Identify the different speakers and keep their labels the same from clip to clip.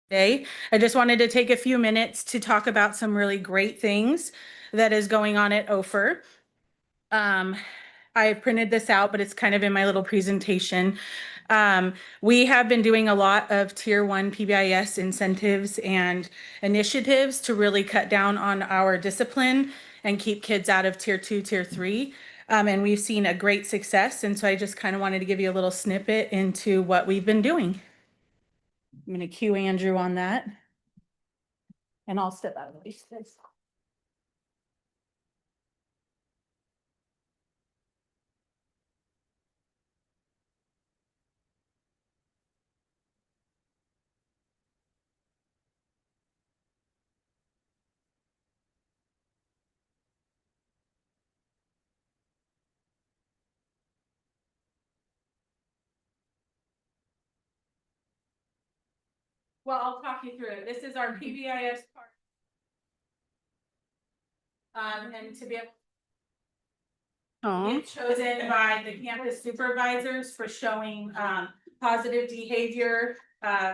Speaker 1: today. I just wanted to take a few minutes to talk about some really great things that is going on at Ophir. I printed this out, but it's kind of in my little presentation. We have been doing a lot of Tier 1 PBIS incentives and initiatives to really cut down on our discipline and keep kids out of Tier 2, Tier 3. And we've seen a great success. And so I just kind of wanted to give you a little snippet into what we've been doing. I'm going to cue Andrew on that. And I'll step out of the way. Well, I'll talk you through it. This is our PBIS part. And to be able to get chosen by the campus supervisors for showing positive behavior,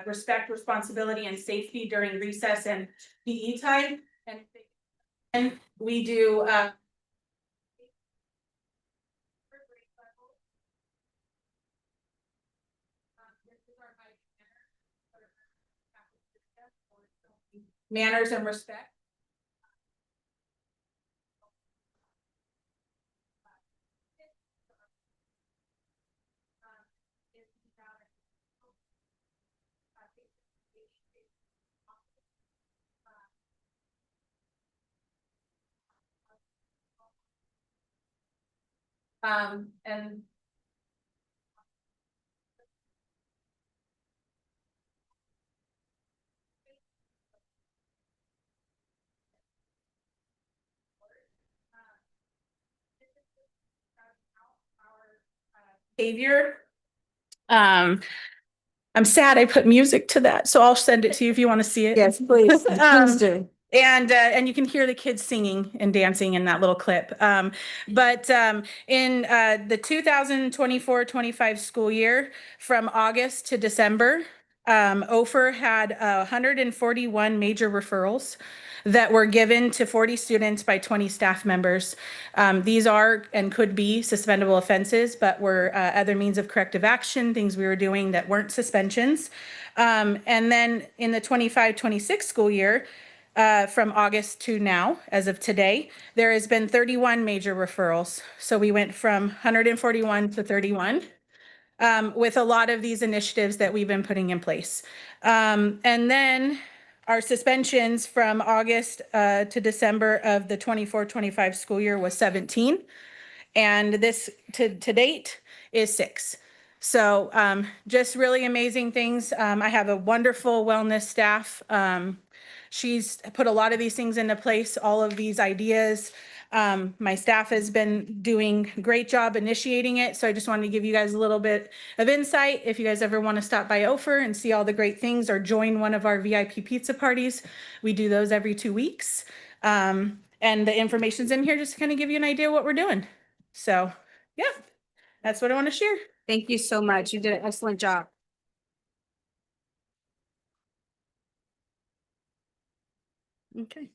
Speaker 1: respect, responsibility, and safety during recess and PE time. And we do manners and respect. And behavior. I'm sad I put music to that, so I'll send it to you if you want to see it.
Speaker 2: Yes, please. Please do.
Speaker 1: And you can hear the kids singing and dancing in that little clip. In the 2024-25 school year, from August to December, Ophir had 141 major referrals that were given to 40 students by 20 staff members. These are and could be suspendable offenses, but were other means of corrective action, things we were doing that weren't suspensions. And then in the 25-26 school year, from August to now, as of today, there has been 31 major referrals. So we went from 141 to 31 with a lot of these initiatives that we've been putting in place. And then our suspensions from August to December of the 24-25 school year was 17. And this to date is 6. So just really amazing things. I have a wonderful wellness staff. She's put a lot of these things into place, all of these ideas. My staff has been doing a great job initiating it. So I just wanted to give you guys a little bit of insight. If you guys ever want to stop by Ophir and see all the great things or join one of our VIP pizza parties, we do those every 2 weeks. And the information's in here just to kind of give you an idea of what we're doing. So yeah, that's what I want to share.
Speaker 2: Thank you so much. You did an excellent job. Okay.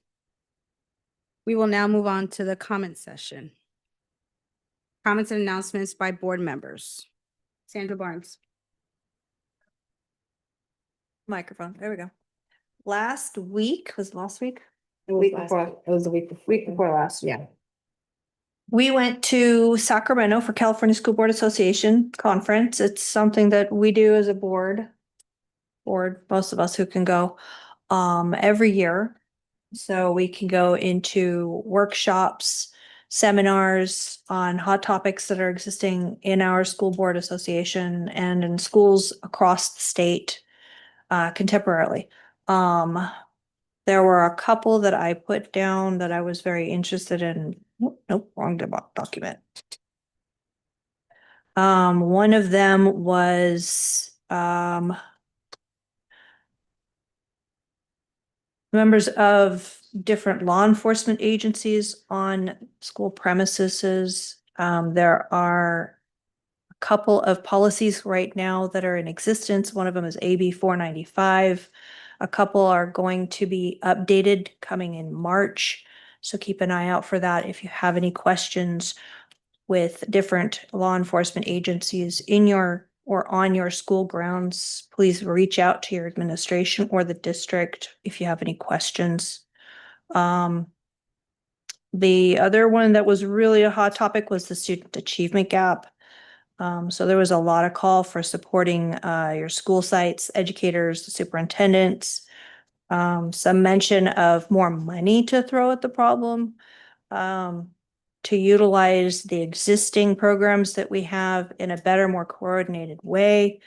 Speaker 2: We will now move on to the comment session. Comments and announcements by board members. Sandra Barnes.
Speaker 3: Microphone. There we go. Last week, was it last week?
Speaker 2: Week before, it was the week before last, yeah.
Speaker 3: We went to Sacramento for California School Board Association conference. It's something that we do as a board, or most of us who can go, every year. So we can go into workshops, seminars on hot topics that are existing in our school board association and in schools across the state, contemporarily. There were a couple that I put down that I was very interested in. Nope, wrong document. One of them was members of different law enforcement agencies on school premises. There are a couple of policies right now that are in existence. One of them is AB 495. A couple are going to be updated coming in March. So keep an eye out for that. If you have any questions with different law enforcement agencies in your or on your school grounds, please reach out to your administration or the district if you have any questions. The other one that was really a hot topic was the student achievement gap. So there was a lot of call for supporting your school sites, educators, the superintendents. Some mention of more money to throw at the problem. To utilize the existing programs that we have in a better, more coordinated way.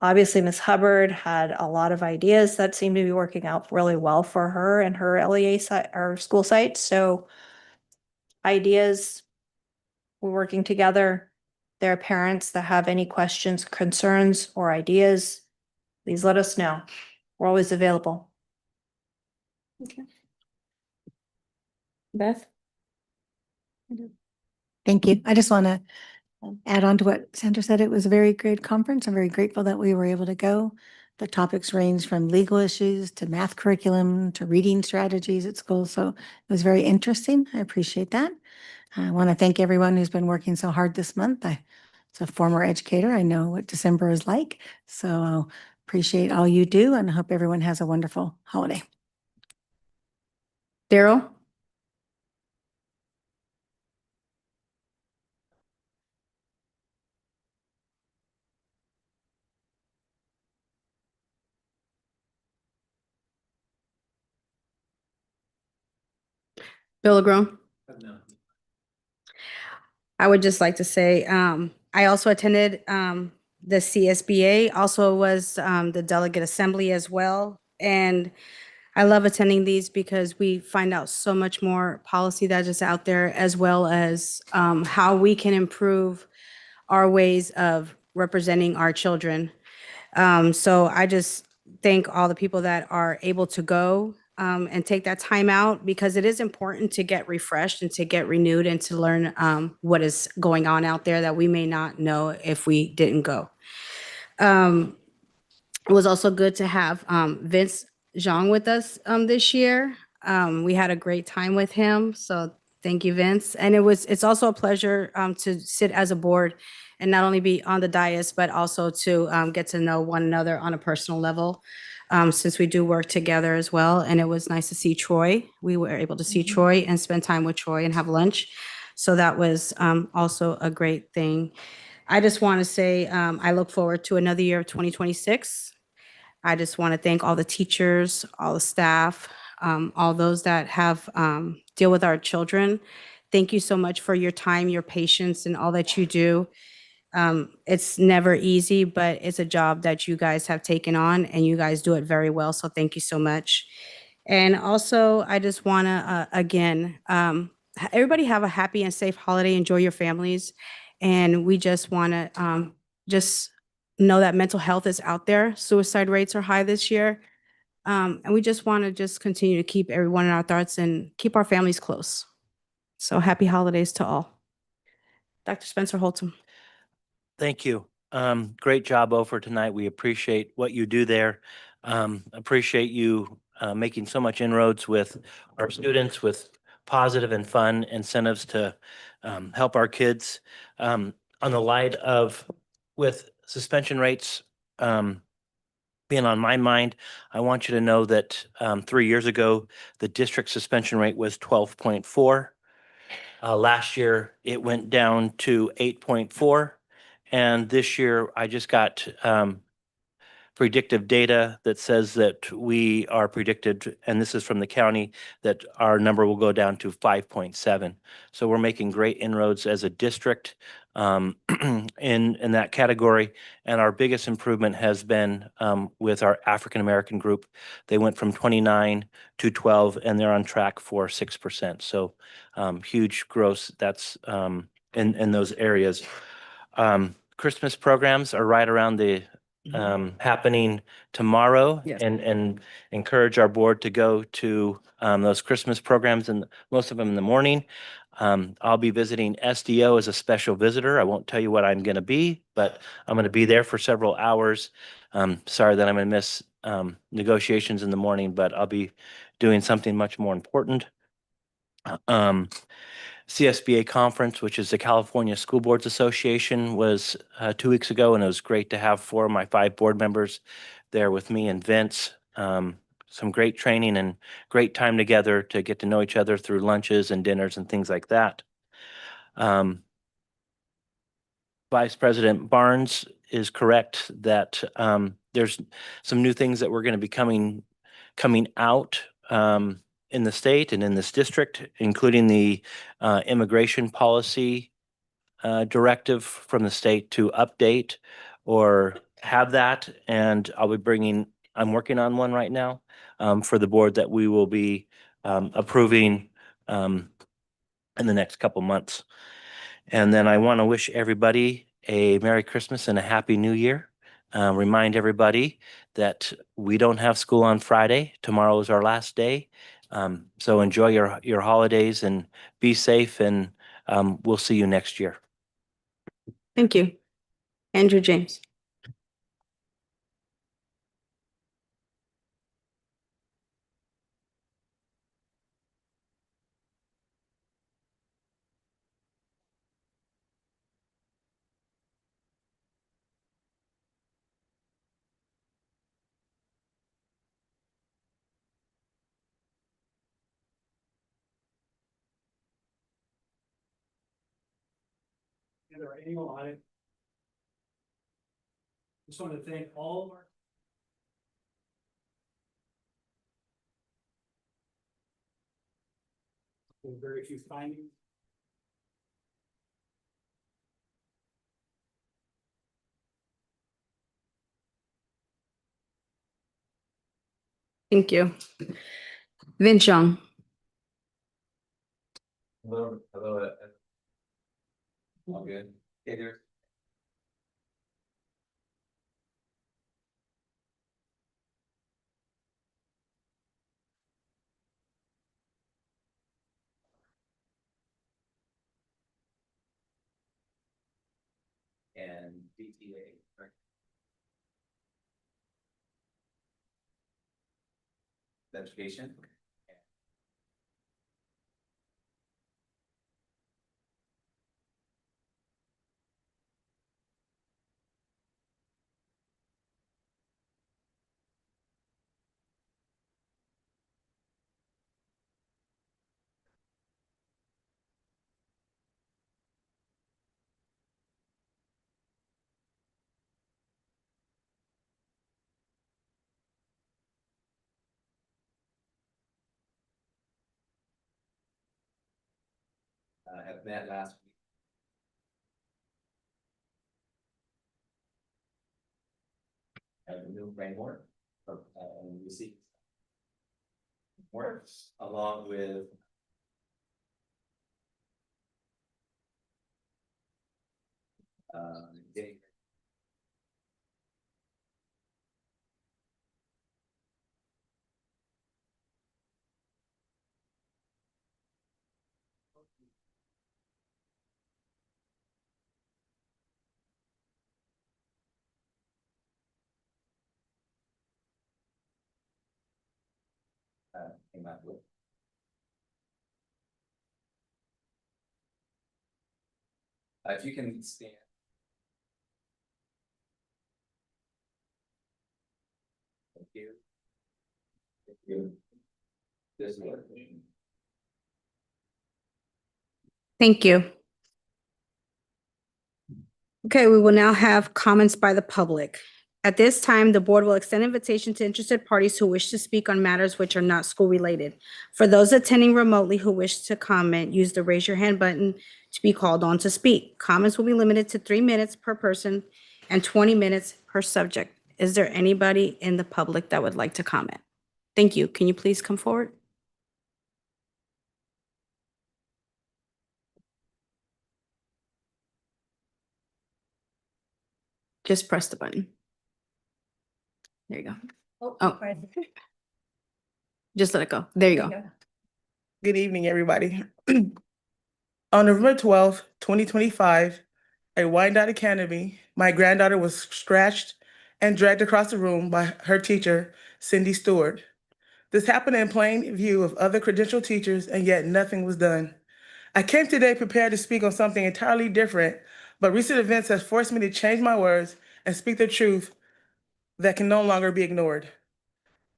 Speaker 3: Obviously, Ms. Hubbard had a lot of ideas that seemed to be working out really well for her and her LEA site or school sites. So ideas, we're working together. There are parents that have any questions, concerns, or ideas, please let us know. We're always available.
Speaker 2: Beth?
Speaker 4: Thank you. I just want to add on to what Sandra said. It was a very great conference. I'm very grateful that we were able to go. The topics range from legal issues to math curriculum to reading strategies at school. So it was very interesting. I appreciate that. I want to thank everyone who's been working so hard this month. As a former educator, I know what December is like. So I'll appreciate all you do and I hope everyone has a wonderful holiday.
Speaker 2: Daryl? Bill LaGrone? I would just like to say, I also attended the CSBA, also was the delegate assembly as well. And I love attending these because we find out so much more policy that is out there, as well as how we can improve our ways of representing our children. So I just thank all the people that are able to go and take that time out, because it is important to get refreshed and to get renewed and to learn what is going on out there that we may not know if we didn't go. It was also good to have Vince Zhang with us this year. We had a great time with him, so thank you, Vince. And it's also a pleasure to sit as a board and not only be on the dais, but also to get to know one another on a personal level, since we do work together as well. And it was nice to see Troy. We were able to see Troy and spend time with Troy and have lunch. So that was also a great thing. I just want to say I look forward to another year of 2026. I just want to thank all the teachers, all the staff, all those that have deal with our children. Thank you so much for your time, your patience, and all that you do. It's never easy, but it's a job that you guys have taken on and you guys do it very well. So thank you so much. And also, I just want to, again, everybody have a happy and safe holiday. Enjoy your families. And we just want to just know that mental health is out there. Suicide rates are high this year. And we just want to just continue to keep everyone in our thoughts and keep our families close. So happy holidays to all. Dr. Spencer Holtum.
Speaker 5: Thank you. Great job, Ofer, tonight. We appreciate what you do there. Appreciate you making so much inroads with our students with positive and fun incentives to help our kids. On the light of with suspension rates being on my mind, I want you to know that 3 years ago, the district suspension rate was 12.4. Last year, it went down to 8.4. And this year, I just got predictive data that says that we are predicted, and this is from the county, that our number will go down to 5.7. So we're making great inroads as a district in that category. And our biggest improvement has been with our African-American group. They went from 29 to 12, and they're on track for 6%. So huge growth that's in those areas. Christmas programs are right around the happening tomorrow.
Speaker 2: Yes.
Speaker 5: And encourage our board to go to those Christmas programs, and most of them in the morning. I'll be visiting SDO as a special visitor. I won't tell you what I'm going to be, but I'm going to be there for several hours. Sorry that I'm going to miss negotiations in the morning, but I'll be doing something much more important. CSBA conference, which is the California School Boards Association, was 2 weeks ago, and it was great to have 4 of my 5 board members there with me and Vince. Some great training and great time together to get to know each other through lunches and dinners and things like that. Vice President Barnes is correct that there's some new things that we're going to be coming out in the state and in this district, including the immigration policy directive from the state to update or have that. And I'm working on one right now for the board that we will be approving in the next couple months. And then I want to wish everybody a Merry Christmas and a Happy New Year. Remind everybody that we don't have school on Friday. Tomorrow is our last day. So enjoy your holidays and be safe, and we'll see you next year.
Speaker 2: Thank you. Andrew James.
Speaker 6: Our annual audit. Just want to thank all of our. Very few findings.
Speaker 2: Thank you. Vince Young.
Speaker 7: Hello. All good. Hey there. And DTA. Right? Education. Have met last week. Have a new framework of receipts. Works along with. Getting. Came out with. If you can stand. Thank you. Thank you. This one.
Speaker 2: Thank you. Okay, we will now have comments by the public. At this time, the board will extend invitation to interested parties who wish to speak on matters which are not school-related. For those attending remotely who wish to comment, use the raise your hand button to be called on to speak. Comments will be limited to 3 minutes per person and 20 minutes per subject. Is there anybody in the public that would like to comment? Thank you. Can you please come forward? Just press the button. There you go. Oh. Just let it go. There you go.
Speaker 8: Good evening, everybody. On November 12th, 2025, at Wyandotte Academy, my granddaughter was scratched and dragged across the room by her teacher, Cindy Stewart. This happened in plain view of other credentialed teachers, and yet nothing was done. I came today prepared to speak on something entirely different, but recent events have forced me to change my words and speak the truth that can no longer be ignored.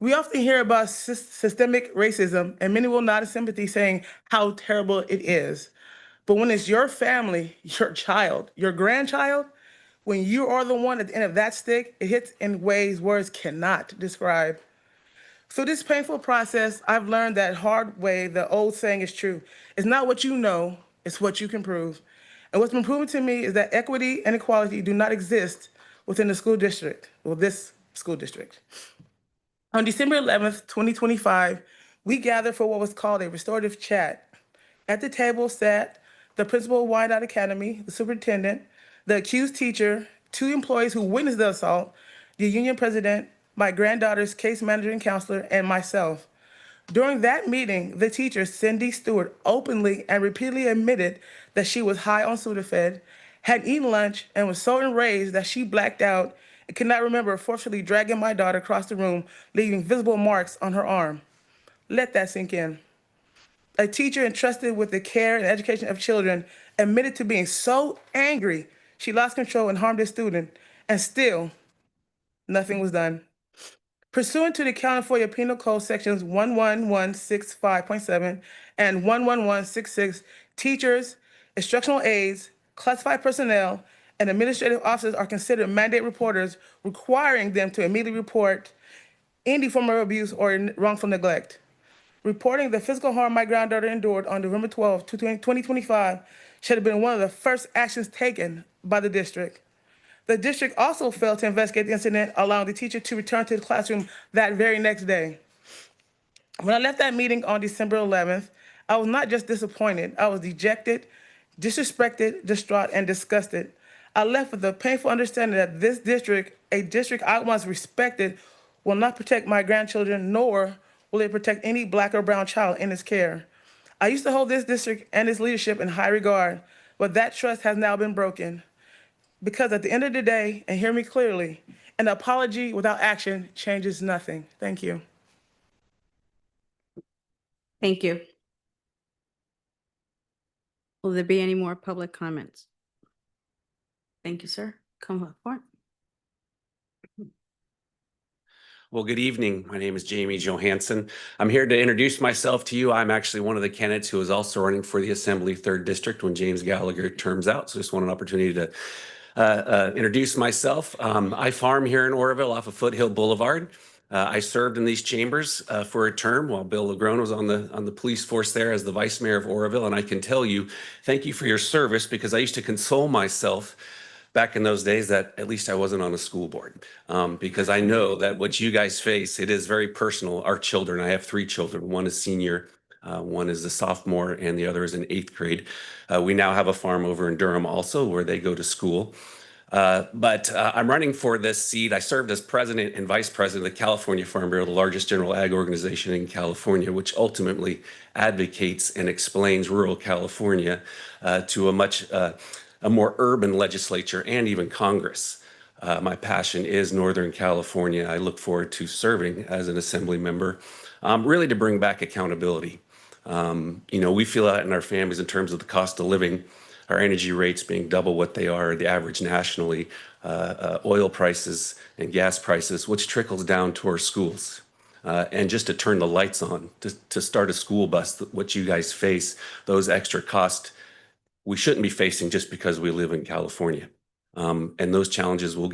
Speaker 8: We often hear about systemic racism, and many will nod in sympathy saying how terrible it is. But when it's your family, your child, your grandchild, when you are the one at the end of that stick, it hits in ways words cannot describe. Through this painful process, I've learned that hard way the old saying is true. It's not what you know, it's what you can prove. And what's been proven to me is that equity and equality do not exist within the school district, well, this school district. On December 11th, 2025, we gathered for what was called a restorative chat. At the table sat the principal of Wyandotte Academy, the superintendent, the accused teacher, 2 employees who witnessed the assault, the union president, my granddaughter's case manager and counselor, and myself. During that meeting, the teacher, Cindy Stewart, openly and repeatedly admitted that she was high on Sudafed, had eaten lunch, and was so enraged that she blacked out and could not remember forcefully dragging my daughter across the room, leaving visible marks on her arm. Let that sink in. A teacher entrusted with the care and education of children admitted to being so angry she lost control and harmed a student, and still nothing was done. Pursuant to the California Penal Code sections 11165.7 and 11166, teachers, instructional aides, classified personnel, and administrative officers are considered mandate reporters, requiring them to immediately report any form of abuse or wrongful neglect. Reporting the physical harm my granddaughter endured on November 12, 2025 should have been one of the first actions taken by the district. The district also failed to investigate the incident, allowing the teacher to return to the classroom that very next day. When I left that meeting on December 11th, I was not just disappointed, I was dejected, disrespected, distraught, and disgusted. I left with the painful understanding that this district, a district I once respected, will not protect my grandchildren, nor will it protect any Black or brown child in its care. I used to hold this district and its leadership in high regard, but that trust has now been broken. Because at the end of the day, and hear me clearly, an apology without action changes nothing. Thank you.
Speaker 2: Thank you. Will there be any more public comments? Thank you, sir. Come forward.
Speaker 9: Well, good evening. My name is Jamie Johansson. I'm here to introduce myself to you. I'm actually one of the candidates who is also running for the Assembly 3rd District when James Gallagher terms out. So just want an opportunity to introduce myself. I farm here in Oroville off of Foothill Boulevard. I served in these chambers for a term while Bill Lagrone was on the police force there as the vice mayor of Oroville. And I can tell you, thank you for your service, because I used to console myself back in those days that at least I wasn't on a school board, because I know that what you guys face, it is very personal. Our children, I have 3 children. One is senior, one is a sophomore, and the other is in 8th grade. We now have a farm over in Durham also where they go to school. But I'm running for this seat. I served as president and vice president of the California Farm Bureau, the largest general ag organization in California, which ultimately advocates and explains rural California to a more urban legislature and even Congress. My passion is Northern California. I look forward to serving as an assembly member, really to bring back accountability. We feel that in our families in terms of the cost of living, our energy rates being double what they are the average nationally, oil prices and gas prices, which trickles down to our schools. And just to turn the lights on, to start a school bus, what you guys face, those extra costs, we shouldn't be facing just because we live in California. And those challenges will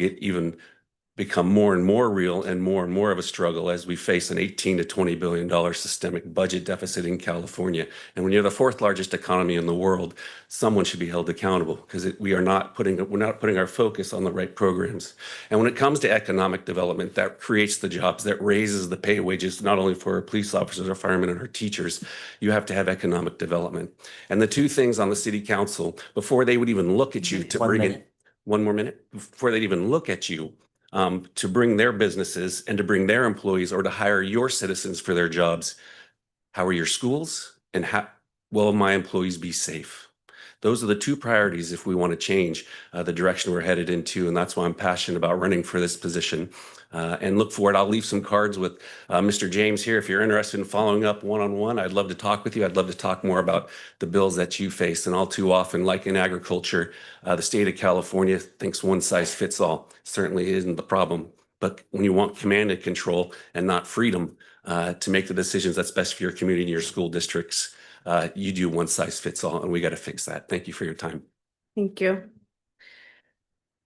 Speaker 9: become more and more real and more of a struggle as we face an $18 to $20 billion systemic budget deficit in California. And when you're the 4th largest economy in the world, someone should be held accountable, because we're not putting our focus on the right programs. And when it comes to economic development, that creates the jobs, that raises the pay wages, not only for our police officers, our firemen, and our teachers. You have to have economic development. And the 2 things on the city council, before they would even look at you to bring in, one more minute, before they'd even look at you, to bring their businesses and to bring their employees or to hire your citizens for their jobs. How are your schools, and how will my employees be safe? Those are the two priorities if we want to change the direction we're headed into. And that's why I'm passionate about running for this position. And look forward. I'll leave some cards with Mr. James here. If you're interested in following up one-on-one, I'd love to talk with you. I'd love to talk more about the bills that you face. And all too often, like in agriculture, the state of California thinks one size fits all. Certainly isn't the problem. But when you want command and control and not freedom to make the decisions that's best for your community and your school districts, you do one size fits all, and we got to fix that. Thank you for your time.
Speaker 2: Thank you.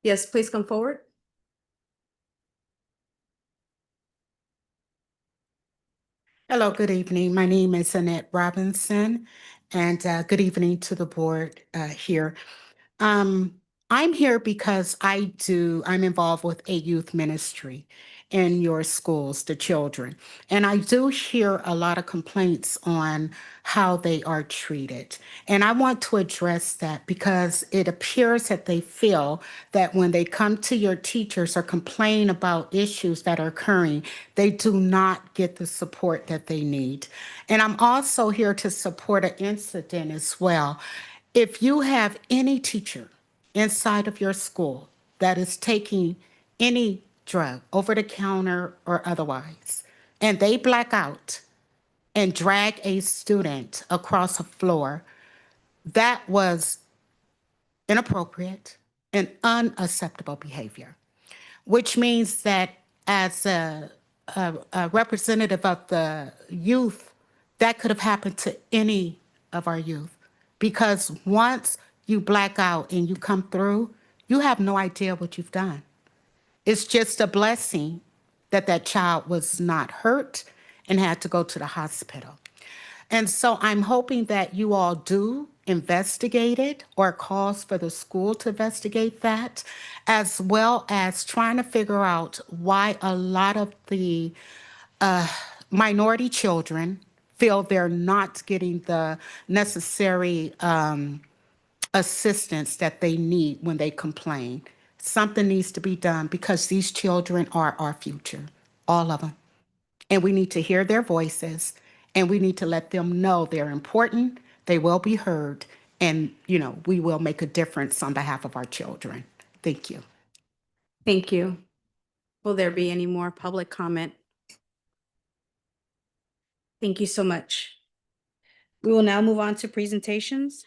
Speaker 2: Yes, please come forward.
Speaker 10: Hello, good evening. My name is Annette Robinson, and good evening to the board here. I'm here because I'm involved with a youth ministry in your schools, the children. And I do hear a lot of complaints on how they are treated. And I want to address that because it appears that they feel that when they come to your teachers or complain about issues that are occurring, they do not get the support that they need. And I'm also here to support an incident as well. If you have any teacher inside of your school that is taking any drug, over the counter or otherwise, and they black out and drag a student across a floor, that was inappropriate and unacceptable behavior, which means that as a representative of the youth, that could have happened to any of our youth. Because once you black out and you come through, you have no idea what you've done. It's just a blessing that that child was not hurt and had to go to the hospital. And so I'm hoping that you all do investigate it or calls for the school to investigate that, as well as trying to figure out why a lot of the minority children feel they're not getting the necessary assistance that they need when they complain. Something needs to be done because these children are our future, all of them. And we need to hear their voices and we need to let them know they're important, they will be heard, and, we will make a difference on behalf of our children. Thank you.
Speaker 2: Thank you. Will there be any more public comment? Thank you so much. We will now move on to presentations.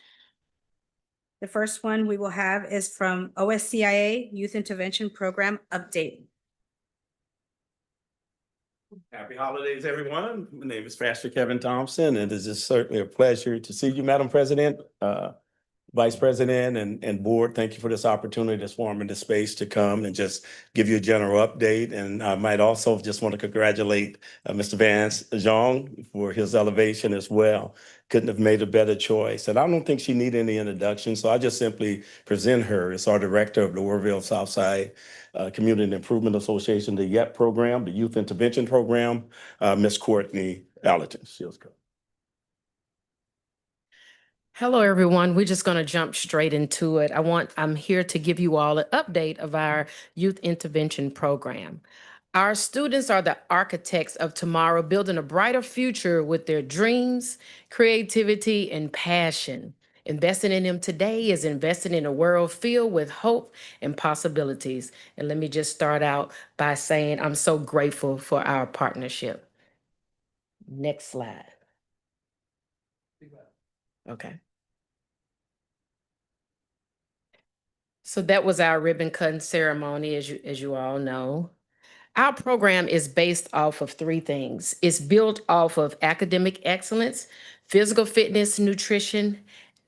Speaker 2: The first one we will have is from OSCIA Youth Intervention Program Update.
Speaker 11: Happy holidays, everyone. My name is Pastor Kevin Thompson, and it is certainly a pleasure to see you, Madam President, Vice President, and board. Thank you for this opportunity, this forum, and this space to come and just give you a general update. And I might also just want to congratulate Mr. Vance Zhang for his elevation as well. Couldn't have made a better choice. And I don't think she needed any introduction, so I just simply present her as our director of the Warville Southside Community Improvement Association, the YEP program, the Youth Intervention Program, Ms. Courtney Allerton. She'll go.
Speaker 12: Hello, everyone. We're just going to jump straight into it. I'm here to give you all an update of our youth intervention program. Our students are the architects of tomorrow, building a brighter future with their dreams, creativity, and passion. Investing in them today is investing in a world filled with hope and possibilities. And let me just start out by saying I'm so grateful for our partnership. Next slide. Okay. So that was our ribbon cutting ceremony, as you all know. Our program is based off of three things. It's built off of academic excellence, physical fitness, nutrition,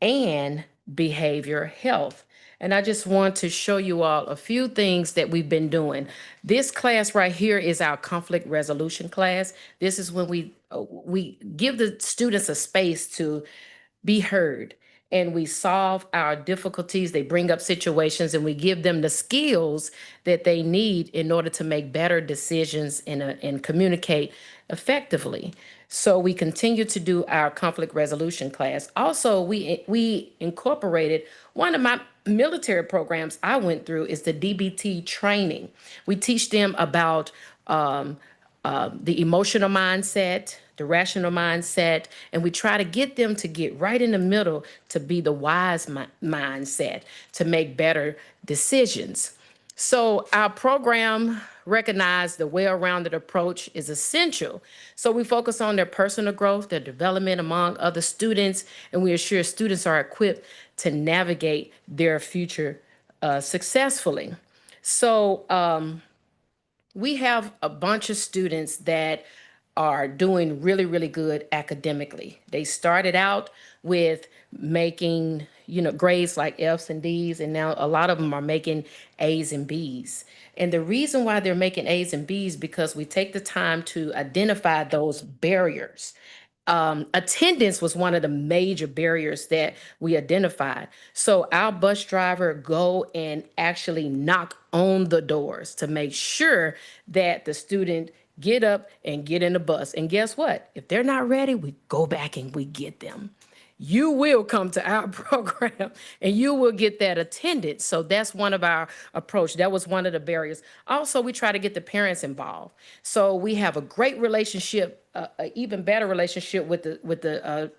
Speaker 12: and behavior health. And I just want to show you all a few things that we've been doing. This class right here is our conflict resolution class. This is when we give the students a space to be heard, and we solve our difficulties. They bring up situations and we give them the skills that they need in order to make better decisions and communicate effectively. So we continue to do our conflict resolution class. Also, we incorporated one of my military programs I went through is the DBT training. We teach them about the emotional mindset, the rational mindset, and we try to get them to get right in the middle to be the wise mindset to make better decisions. So our program recognized the well-rounded approach is essential. So we focus on their personal growth, their development among other students, and we assure students are equipped to navigate their future successfully. So we have a bunch of students that are doing really, really good academically. They started out with making, grades like F's and D's, and now a lot of them are making A's and B's. And the reason why they're making A's and B's because we take the time to identify those barriers. Attendance was one of the major barriers that we identified. So our bus driver go and actually knock on the doors to make sure that the student get up and get in the bus. And guess what? If they're not ready, we go back and we get them. You will come to our program and you will get that attendance. So that's one of our approach. That was one of the barriers. Also, we try to get the parents involved. So we have a great relationship, an even better relationship with the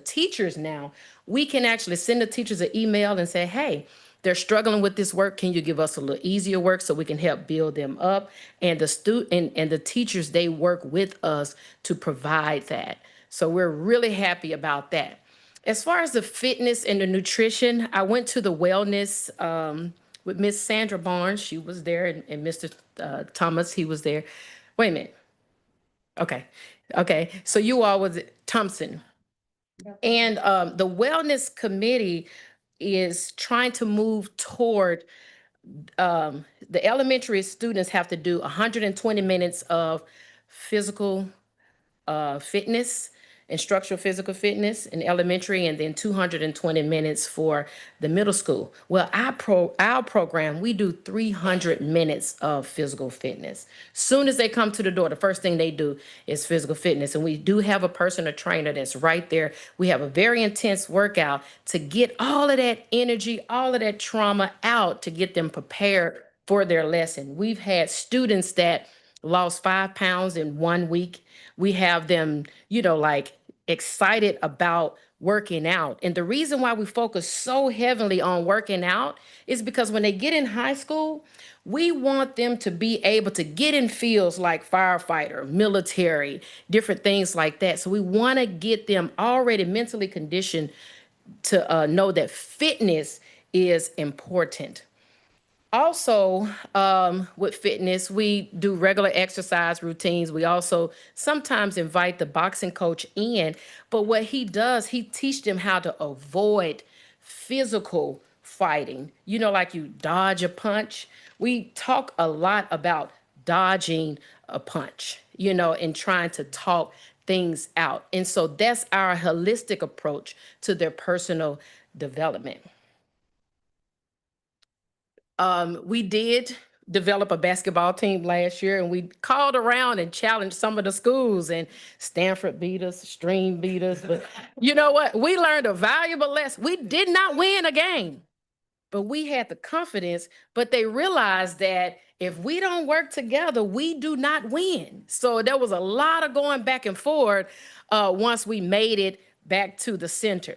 Speaker 12: teachers now. We can actually send the teachers an email and say, hey, they're struggling with this work. Can you give us a little easier work so we can help build them up? And the student and the teachers, they work with us to provide that. So we're really happy about that. As far as the fitness and the nutrition, I went to the wellness with Miss Sandra Barnes. She was there, and Mr. Thomas, he was there. Wait a minute. Okay. So you all was Thompson. And the wellness committee is trying to move toward the elementary students have to do 120 minutes of physical fitness, instructional physical fitness in elementary, and then 220 minutes for the middle school. Well, our program, we do 300 minutes of physical fitness. Soon as they come to the door, the first thing they do is physical fitness. And we do have a personal trainer that's right there. We have a very intense workout to get all of that energy, all of that trauma out to get them prepared for their lesson. We've had students that lost 5 pounds in 1 week. We have them, excited about working out. And the reason why we focus so heavily on working out is because when they get in high school, we want them to be able to get in fields like firefighter, military, different things like that. So we want to get them already mentally conditioned to know that fitness is important. Also, with fitness, we do regular exercise routines. We also sometimes invite the boxing coach in, but what he does, he teaches them how to avoid physical fighting. Like you dodge a punch. We talk a lot about dodging a punch, and trying to talk things out. And so that's our holistic approach to their personal development. We did develop a basketball team last year, and we called around and challenged some of the schools, and Stanford beat us, Stream beat us. But you know what? We learned a valuable lesson. We did not win a game, but we had the confidence, but they realized that if we don't work together, we do not win. So there was a lot of going back and forth once we made it back to the center.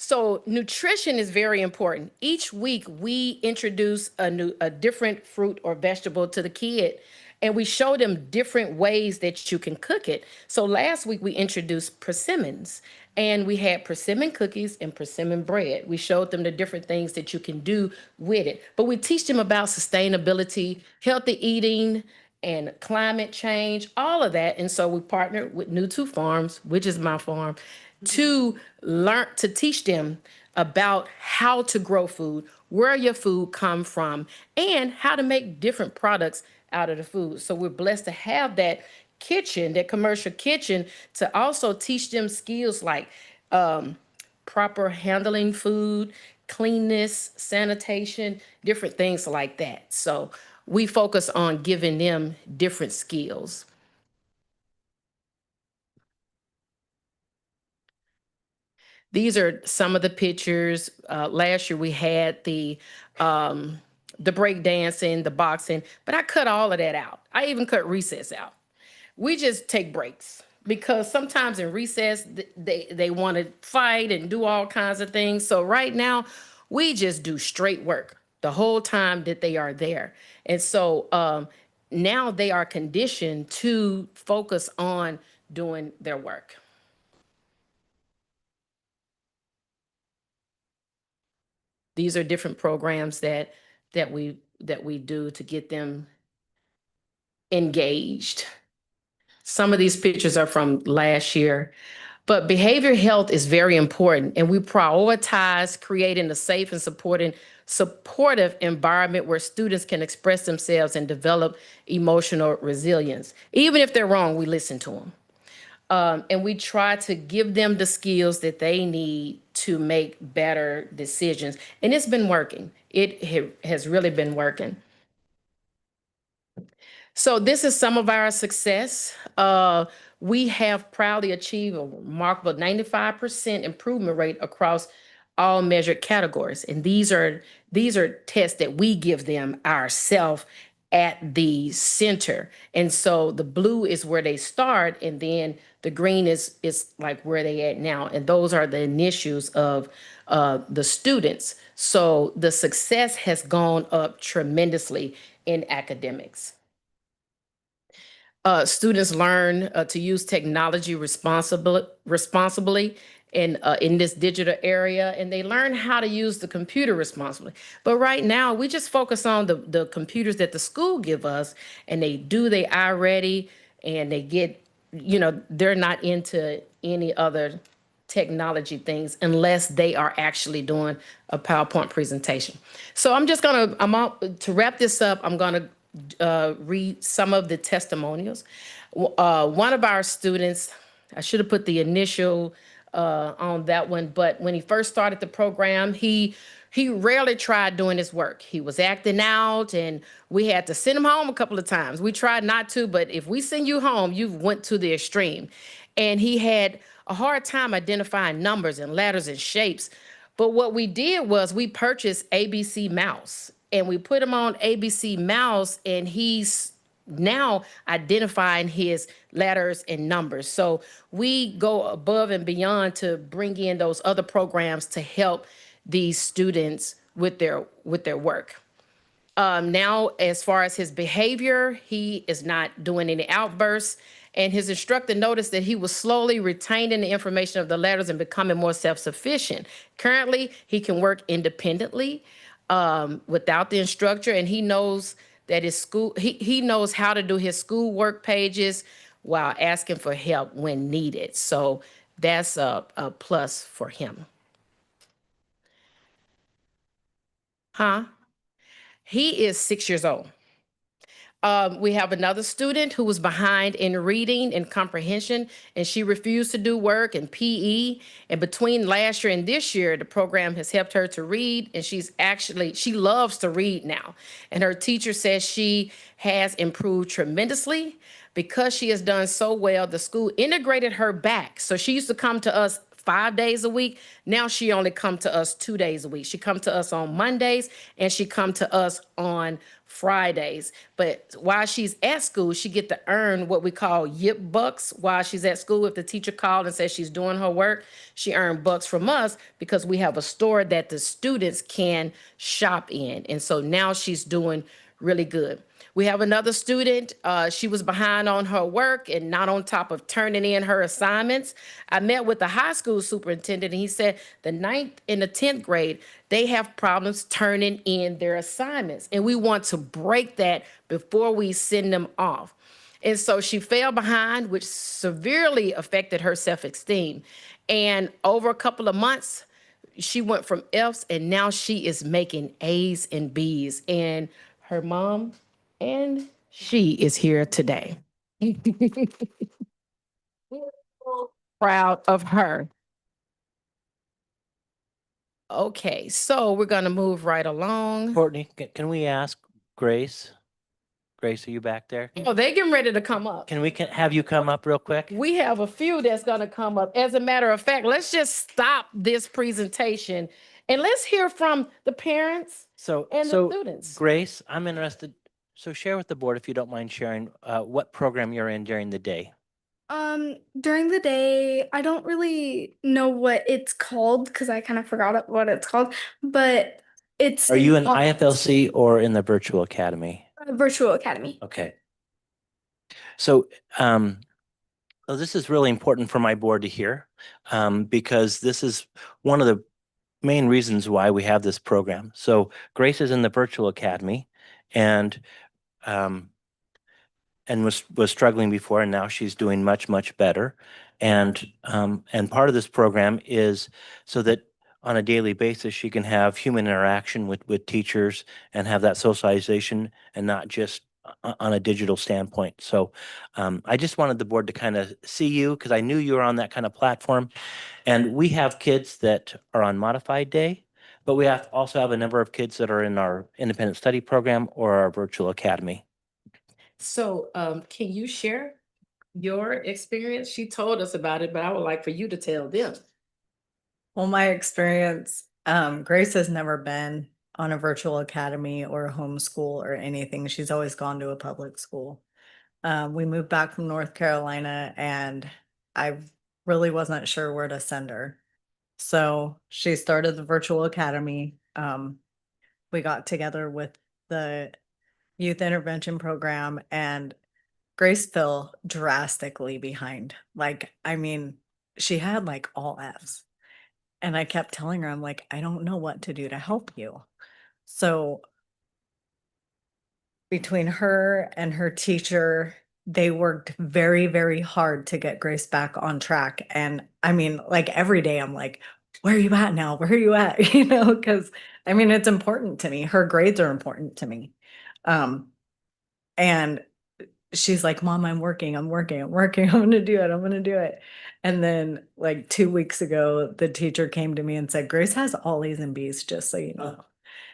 Speaker 12: So nutrition is very important. Each week we introduce a different fruit or vegetable to the kid, and we show them different ways that you can cook it. So last week we introduced persimmons, and we had persimmon cookies and persimmon bread. We showed them the different things that you can do with it. But we teach them about sustainability, healthy eating, and climate change, all of that. And so we partnered with New Two Farms, which is my farm, to teach them about how to grow food, where your food come from, and how to make different products out of the food. So we're blessed to have that kitchen, that commercial kitchen, to also teach them skills like proper handling food, cleanness, sanitation, different things like that. So we focus on giving them different skills. These are some of the pictures. Last year we had the break dancing, the boxing, but I cut all of that out. I even cut recess out. We just take breaks. because sometimes in recess, they want to fight and do all kinds of things. So right now, we just do straight work the whole time that they are there. And so now they are conditioned to focus on doing their work. These are different programs that we do to get them engaged. Some of these pictures are from last year, but behavioral health is very important, and we prioritize creating a safe and supportive environment where students can express themselves and develop emotional resilience. Even if they're wrong, we listen to them. And we try to give them the skills that they need to make better decisions. And it's been working. It has really been working. So this is some of our success. We have proudly achieved a remarkable 95% improvement rate across all measured categories. And these are tests that we give them ourselves at the center. And so the blue is where they start, and then the green is like where they at now. And those are the initials of the students. So the success has gone up tremendously in academics. Students learn to use technology responsibly in this digital area, and they learn how to use the computer responsibly. But right now, we just focus on the computers that the school give us, and they do their iReady, and they get, they're not into any other technology things unless they are actually doing a PowerPoint presentation. So to wrap this up, I'm gonna read some of the testimonials. One of our students, I should have put the initial on that one, but when he first started the program, he rarely tried doing his work. He was acting out, and we had to send him home a couple of times. We tried not to, but if we send you home, you went to the extreme. And he had a hard time identifying numbers and letters and shapes. But what we did was we purchased ABC Mouse, and we put him on ABC Mouse, and he's now identifying his letters and numbers. So we go above and beyond to bring in those other programs to help these students with their work. Now, as far as his behavior, he is not doing any outbursts. And his instructor noticed that he was slowly retaining the information of the letters and becoming more self-sufficient. Currently, he can work independently without the instructor, and he knows that he knows how to do his schoolwork pages while asking for help when needed. So that's a plus for him. He is 6 years old. We have another student who was behind in reading and comprehension, and she refused to do work in PE. And between last year and this year, the program has helped her to read, and she loves to read now. And her teacher says she has improved tremendously. Because she has done so well, the school integrated her back. So she used to come to us 5 days a week. Now she only come to us 2 days a week. She come to us on Mondays, and she come to us on Fridays. But while she's at school, she get to earn what we call YIP bucks while she's at school. If the teacher called and says she's doing her work, she earned bucks from us because we have a store that the students can shop in. And so now she's doing really good. We have another student. She was behind on her work and not on top of turning in her assignments. I met with the high school superintendent, and he said the 9th and the 10th grade, they have problems turning in their assignments. And we want to break that before we send them off. And so she fell behind, which severely affected her self-esteem. And over a couple of months, she went from F's, and now she is making A's and B's. And her mom, and she is here today. We're so proud of her. Okay, so we're going to move right along.
Speaker 5: Courtney, can we ask Grace? Grace, are you back there?
Speaker 12: Oh, they're getting ready to come up.
Speaker 5: Can we have you come up real quick?
Speaker 12: We have a few that's going to come up. As a matter of fact, let's just stop this presentation and let's hear from the parents and the students.
Speaker 5: Grace, I'm interested. So share with the board, if you don't mind sharing, what program you're in during the day.
Speaker 13: During the day, I don't really know what it's called because I kind of forgot what it's called, but it's
Speaker 5: Are you in
Speaker 13: called
Speaker 5: IFLC or in the virtual academy?
Speaker 13: Virtual Academy.
Speaker 5: Okay. So, so this is really important for my board to hear, because this is one of the main reasons why we have this program. So Grace is in the virtual academy and, was struggling before, and now she's doing much better. And part of this program is so that on a daily basis she can have human interaction with teachers and have that socialization and not just on a digital standpoint. So I just wanted the board to kind of see you because I knew you were on that kind of platform. And we have kids that are on modified day, but we also have a number of kids that are in our independent study program or our virtual academy.
Speaker 12: So, can you share your experience? She told us about it, but I would like for you to tell them.
Speaker 14: Well, my experience, Grace has never been on a virtual academy or a homeschool or anything. She's always gone to a public school. We moved back from North Carolina and I really wasn't sure where to send her. So she started the virtual academy. We got together with the youth intervention program and Grace fell drastically behind. Like, I mean, she had like all Fs. And I kept telling her, I'm like, I don't know what to do to help you. So between her and her teacher, they worked very hard to get Grace back on track. And I mean, like every day I'm like, where are you at now? Where are you at? You know, because I mean, it's important to me. Her grades are important to me. And she's like, Mom, I'm working. I'm going to do it. I'm going to do it. And then like 2 weeks ago, the teacher came to me and said, Grace has all A's and B's, just so you know.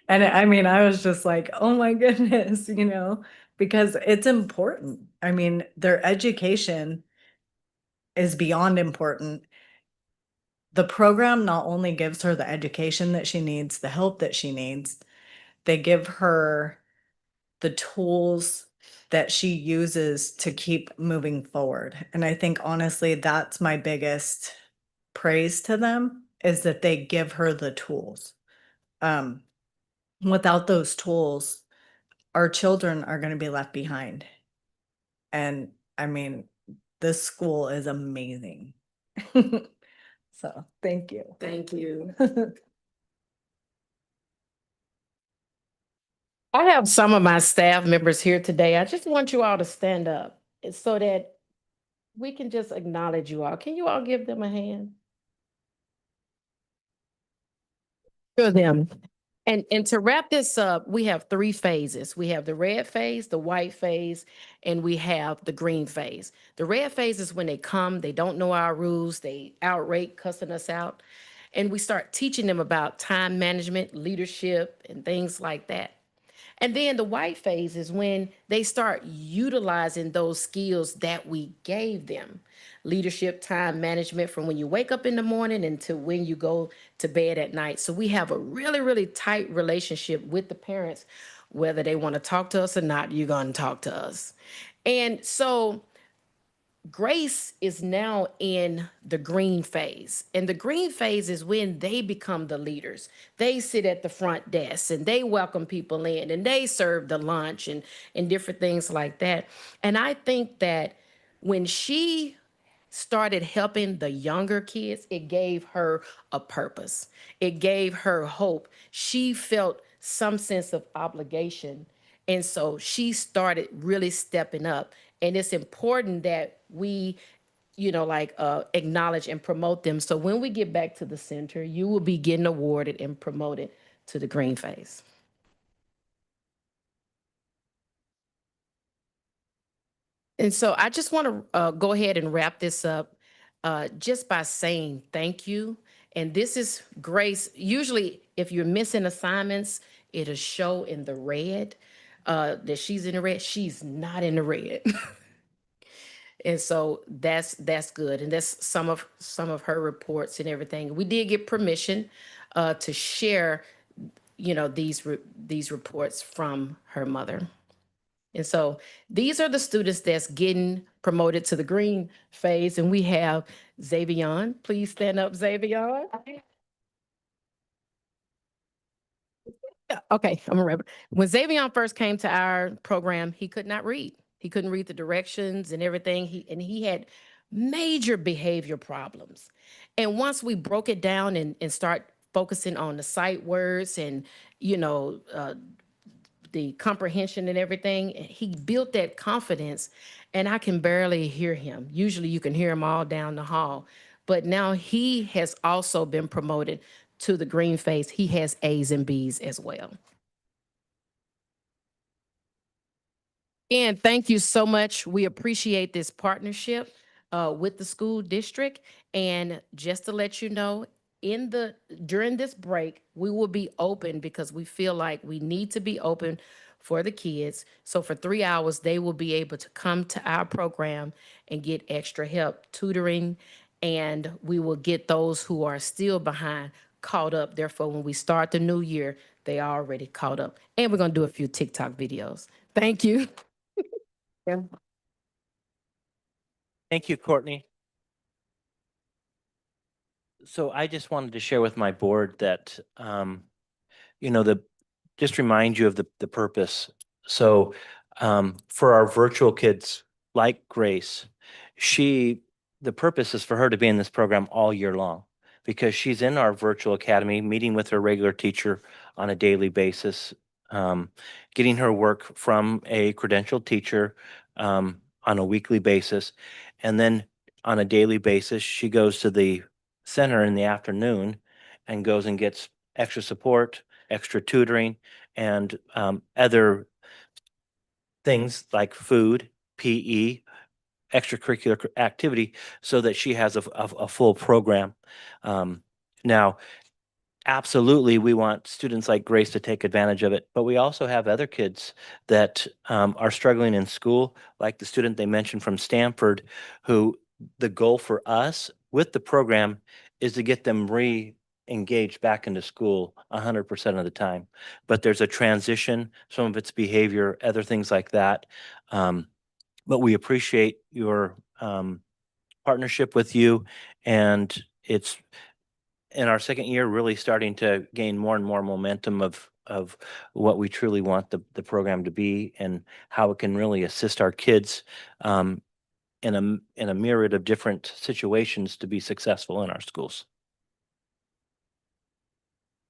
Speaker 14: And I mean, I was just like, oh my goodness, you know, because it's important. I mean, their education is beyond important. The program not only gives her the education that she needs, the help that she needs, they give her the tools that she uses to keep moving forward. And I think honestly, that's my biggest praise to them is that they give her the tools. Without those tools, our children are going to be left behind. And I mean, this school is amazing. So thank you.
Speaker 12: Thank you. I have some of my staff members here today. I just want you all to stand up so that we can just acknowledge you all. Can you all give them a hand? For them. And to wrap this up, we have 3 phases. We have the red phase, the white phase, and we have the green phase. The red phase is when they come, they don't know our rules, they outrate cussing us out. And we start teaching them about time management, leadership, and things like that. And then the white phase is when they start utilizing those skills that we gave them. Leadership, time management, from when you wake up in the morning until when you go to bed at night. So we have a really tight relationship with the parents, whether they want to talk to us or not, you're going to talk to us. And so Grace is now in the green phase. And the green phase is when they become the leaders. They sit at the front desk and they welcome people in and they serve the lunch and different things like that. And I think that when she started helping the younger kids, it gave her a purpose. It gave her hope. She felt some sense of obligation. And so she started really stepping up. And it's important that we, acknowledge and promote them. So when we get back to the center, you will be getting awarded and promoted to the green phase. And so I just want to go ahead and wrap this up just by saying thank you. And this is Grace. Usually, if you're missing assignments, it'll show in the red that she's in the red. She's not in the red. And so that's good. And that's some of her reports and everything. We did get permission to share, these reports from her mother. And so these are the students that's getting promoted to the green phase. And we have Xavion. Please stand up, Xavion. Yeah, okay, I'm a rebel. When Xavion first came to our program, he could not read. He couldn't read the directions and everything. He had major behavior problems. And once we broke it down and start focusing on the sight words and, the comprehension and everything, he built that confidence, and I can barely hear him. Usually you can hear him all down the hall, but now he has also been promoted to the green phase. He has A's and B's as well. And thank you so much. We appreciate this partnership with the school district. And just to let you know, during this break, we will be open because we feel like we need to be open for the kids. So for 3 hours, they will be able to come to our program and get extra help, tutoring, and we will get those who are still behind caught up. Therefore, when we start the new year, they are already caught up. And we're going to do a few TikTok videos. Thank you. Yeah.
Speaker 5: Thank you, Courtney. So I just wanted to share with my board that, just remind you of the purpose. So for our virtual kids like Grace, the purpose is for her to be in this program all year long because she's in our virtual academy, meeting with her regular teacher on a daily basis, getting her work from a credentialed teacher on a weekly basis. And then on a daily basis, she goes to the center in the afternoon and goes and gets extra support, extra tutoring, and other things like food, PE, extracurricular activity, so that she has a full program. Now, absolutely, we want students like Grace to take advantage of it, but we also have other kids that are struggling in school, like the student they mentioned from Stanford, who the goal for us with the program is to get them engaged back into school 100% of the time. But there's a transition, some of it's behavior, other things like that. But we appreciate your partnership with you, and it's in our second year really starting to gain more and more momentum of what we truly want the program to be and how it can really assist our kids in a myriad of different situations to be successful in our schools.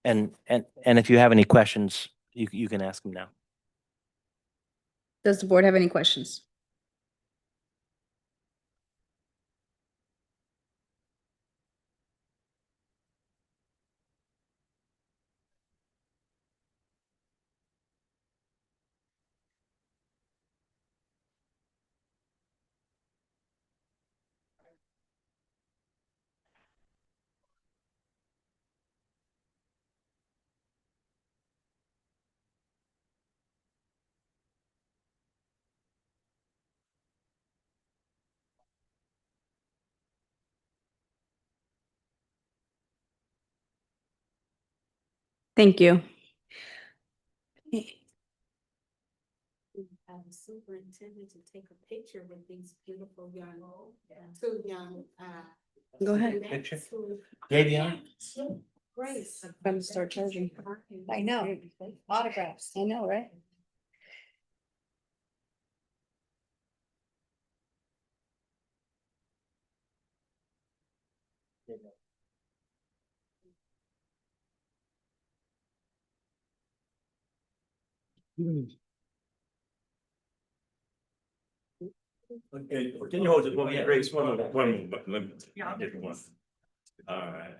Speaker 5: And if you have any questions, you can ask them now.
Speaker 2: Does the board have any questions? Thank you.
Speaker 10: Superintendent to take a picture with these beautiful young,
Speaker 2: Go ahead.
Speaker 5: Picture. Javion?
Speaker 10: Grace.
Speaker 2: I'm gonna start charging.
Speaker 4: I know. Autographs.
Speaker 2: I know, right?
Speaker 11: Okay, can you hold it for me, Grace? One moment, let me get one. All right.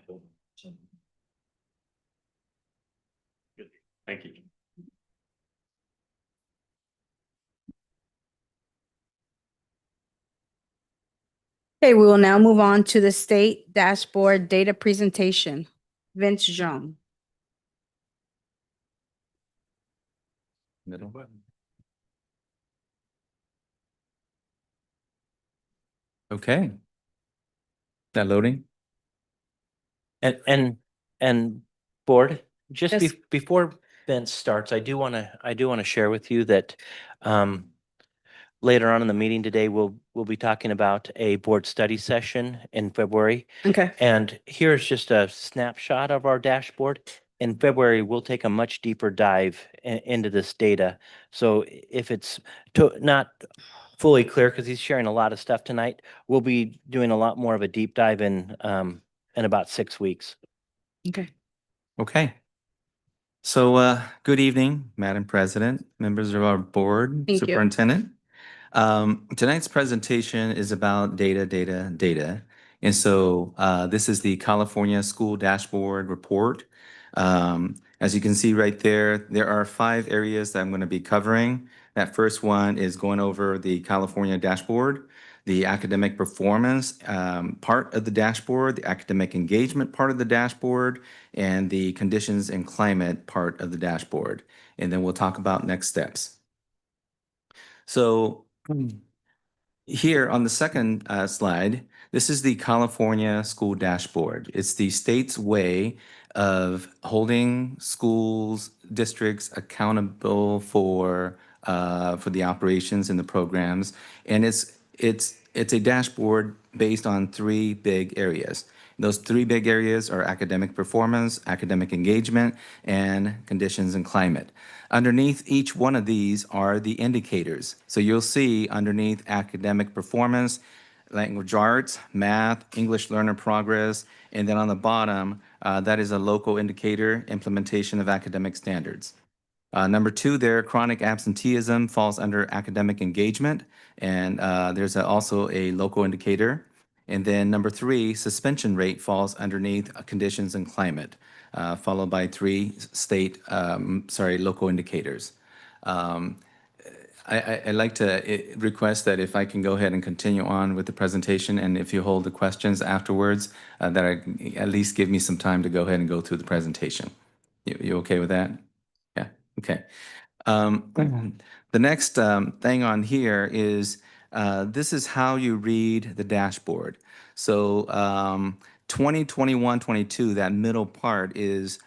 Speaker 11: Good. Thank you.
Speaker 2: Okay, we will now move on to the state dashboard data presentation. Vince Jean.
Speaker 7: Middle button. Okay. That loading?
Speaker 5: And board, just
Speaker 2: Yes.
Speaker 5: before Vince starts, I do want to share with you that later on in the meeting today, we'll be talking about a board study session in February.
Speaker 2: Okay.
Speaker 5: And here's just a snapshot of our dashboard. In February, we'll take a much deeper dive into this data. So if it's not fully clear, because he's sharing a lot of stuff tonight, we'll be doing a lot more of a deep dive in about 6 weeks.
Speaker 2: Okay.
Speaker 7: Okay. So, good evening, Madam President, members of our board,
Speaker 2: Thank you.
Speaker 7: superintendent. Tonight's presentation is about data. And so this is the California School Dashboard Report. As you can see right there are 5 areas that I'm going to be covering. That first one is going over the California dashboard, the academic performance part of the dashboard, the academic engagement part of the dashboard, and the conditions and climate part of the dashboard. And then we'll talk about next steps. So here on the second slide, this is the California School Dashboard. It's the state's way of holding schools, districts accountable for the operations and the programs. And it's a dashboard based on 3 big areas. Those 3 big areas are academic performance, academic engagement, and conditions and climate. Underneath each one of these are the indicators. So you'll see underneath academic performance, language arts, math, English learner progress, and then on the bottom, that is a local indicator, implementation of academic standards. Number 2 there, chronic absenteeism falls under academic engagement, and there's also a local indicator. And then number 3, suspension rate falls underneath conditions and climate, followed by 3 local indicators. I'd like to request that if I can go ahead and continue on with the presentation, and if you hold the questions afterwards, that I at least give me some time to go ahead and go through the presentation. You okay with that? Yeah, okay. The next thing on here is this is how you read the dashboard. So 2021-22, that middle part is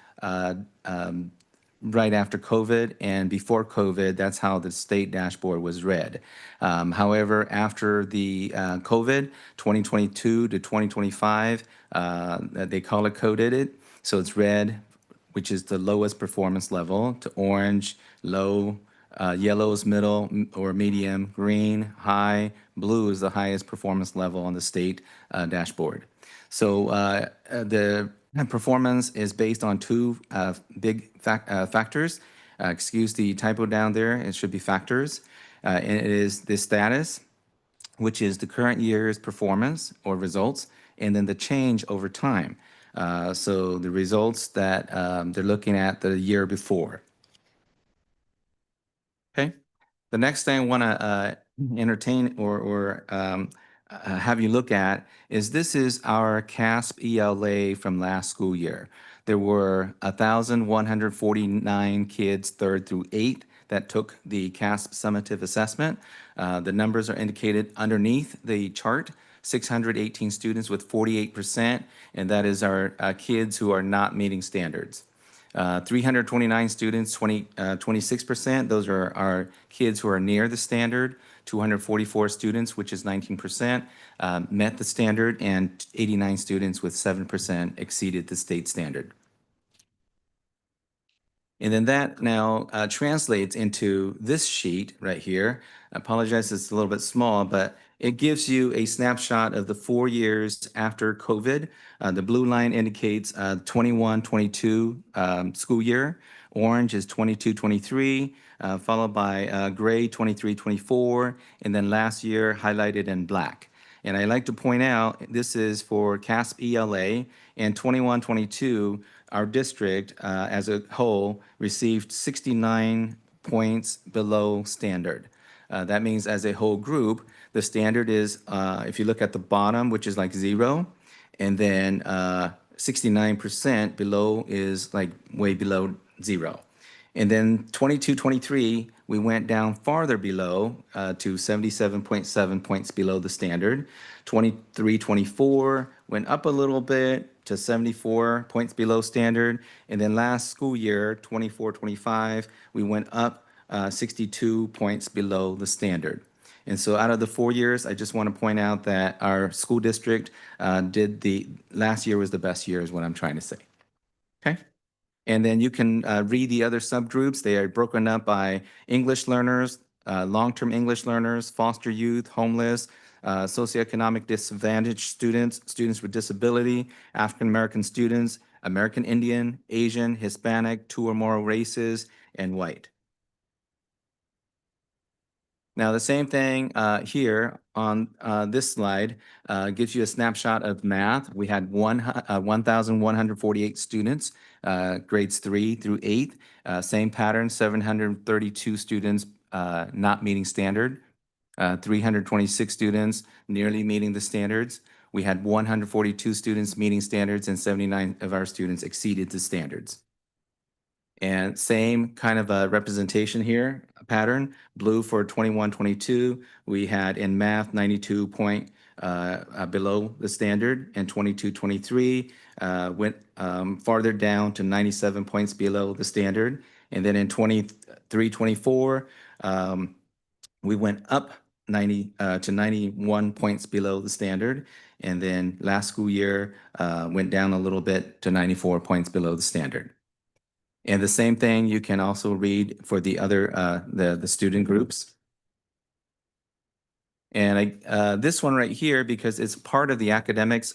Speaker 7: right after COVID, and before COVID, that's how the state dashboard was read. However, after the COVID, 2022 to 2025, they color coded it. So it's red, which is the lowest performance level, to orange, low, yellow is middle or medium, green, high, blue is the highest performance level on the state dashboard. So the performance is based on 2 big factors. Excuse the typo down there, it should be factors. And it is the status, which is the current year's performance or results, and then the change over time. So the results that they're looking at the year before. Okay. The next thing I want to entertain or have you look at is this is our CASP ELA from last school year. There were 1,149 kids 3rd through 8th that took the CASP summative assessment. The numbers are indicated underneath the chart. 618 students with 48%, and that is our kids who are not meeting standards. 329 students, 26%. Those are our kids who are near the standard. 244 students, which is 19%, met the standard, and 89 students with 7% exceeded the state standard. And then that now translates into this sheet right here. I apologize, it's a little bit small, but it gives you a snapshot of the 4 years after COVID. The blue line indicates 21-22 school year. Orange is 22-23, followed by gray 23-24, and then last year highlighted in black. And I like to point out, this is for CASP ELA, and 21-22, our district as a whole received 69 points below standard. That means as a whole group, the standard is, if you look at the bottom, which is like 0, and then 69% below is like way below 0. And then 22-23, we went down farther below to 77.7 points below the standard. 23-24 went up a little bit to 74 points below standard. And then last school year, 24-25, we went up 62 points below the standard. And so out of the 4 years, I just want to point out that our school district last year was the best year is what I'm trying to say. Okay? And then you can read the other subgroups. They are broken up by English learners, long-term English learners, foster youth, homeless, socioeconomic disadvantaged students, students with disability, African-American students, American Indian, Asian, Hispanic, 2 or more races, and white. Now, the same thing here on this slide gives you a snapshot of math. We had 1,148 students, grades 3 through 8. Same pattern, 732 students not meeting standard, 326 students nearly meeting the standards. We had 142 students meeting standards, and 79 of our students exceeded the standards. And same kind of a representation here, a pattern. Blue for 21-22, we had in math 92 point below the standard, and 22-23 went farther down to 97 points below the standard. And then in 23-24, we went up 90 to 91 points below the standard. And then last school year went down a little bit to 94 points below the standard. And the same thing you can also read for the other the student groups. And this one right here, because it's part of the academics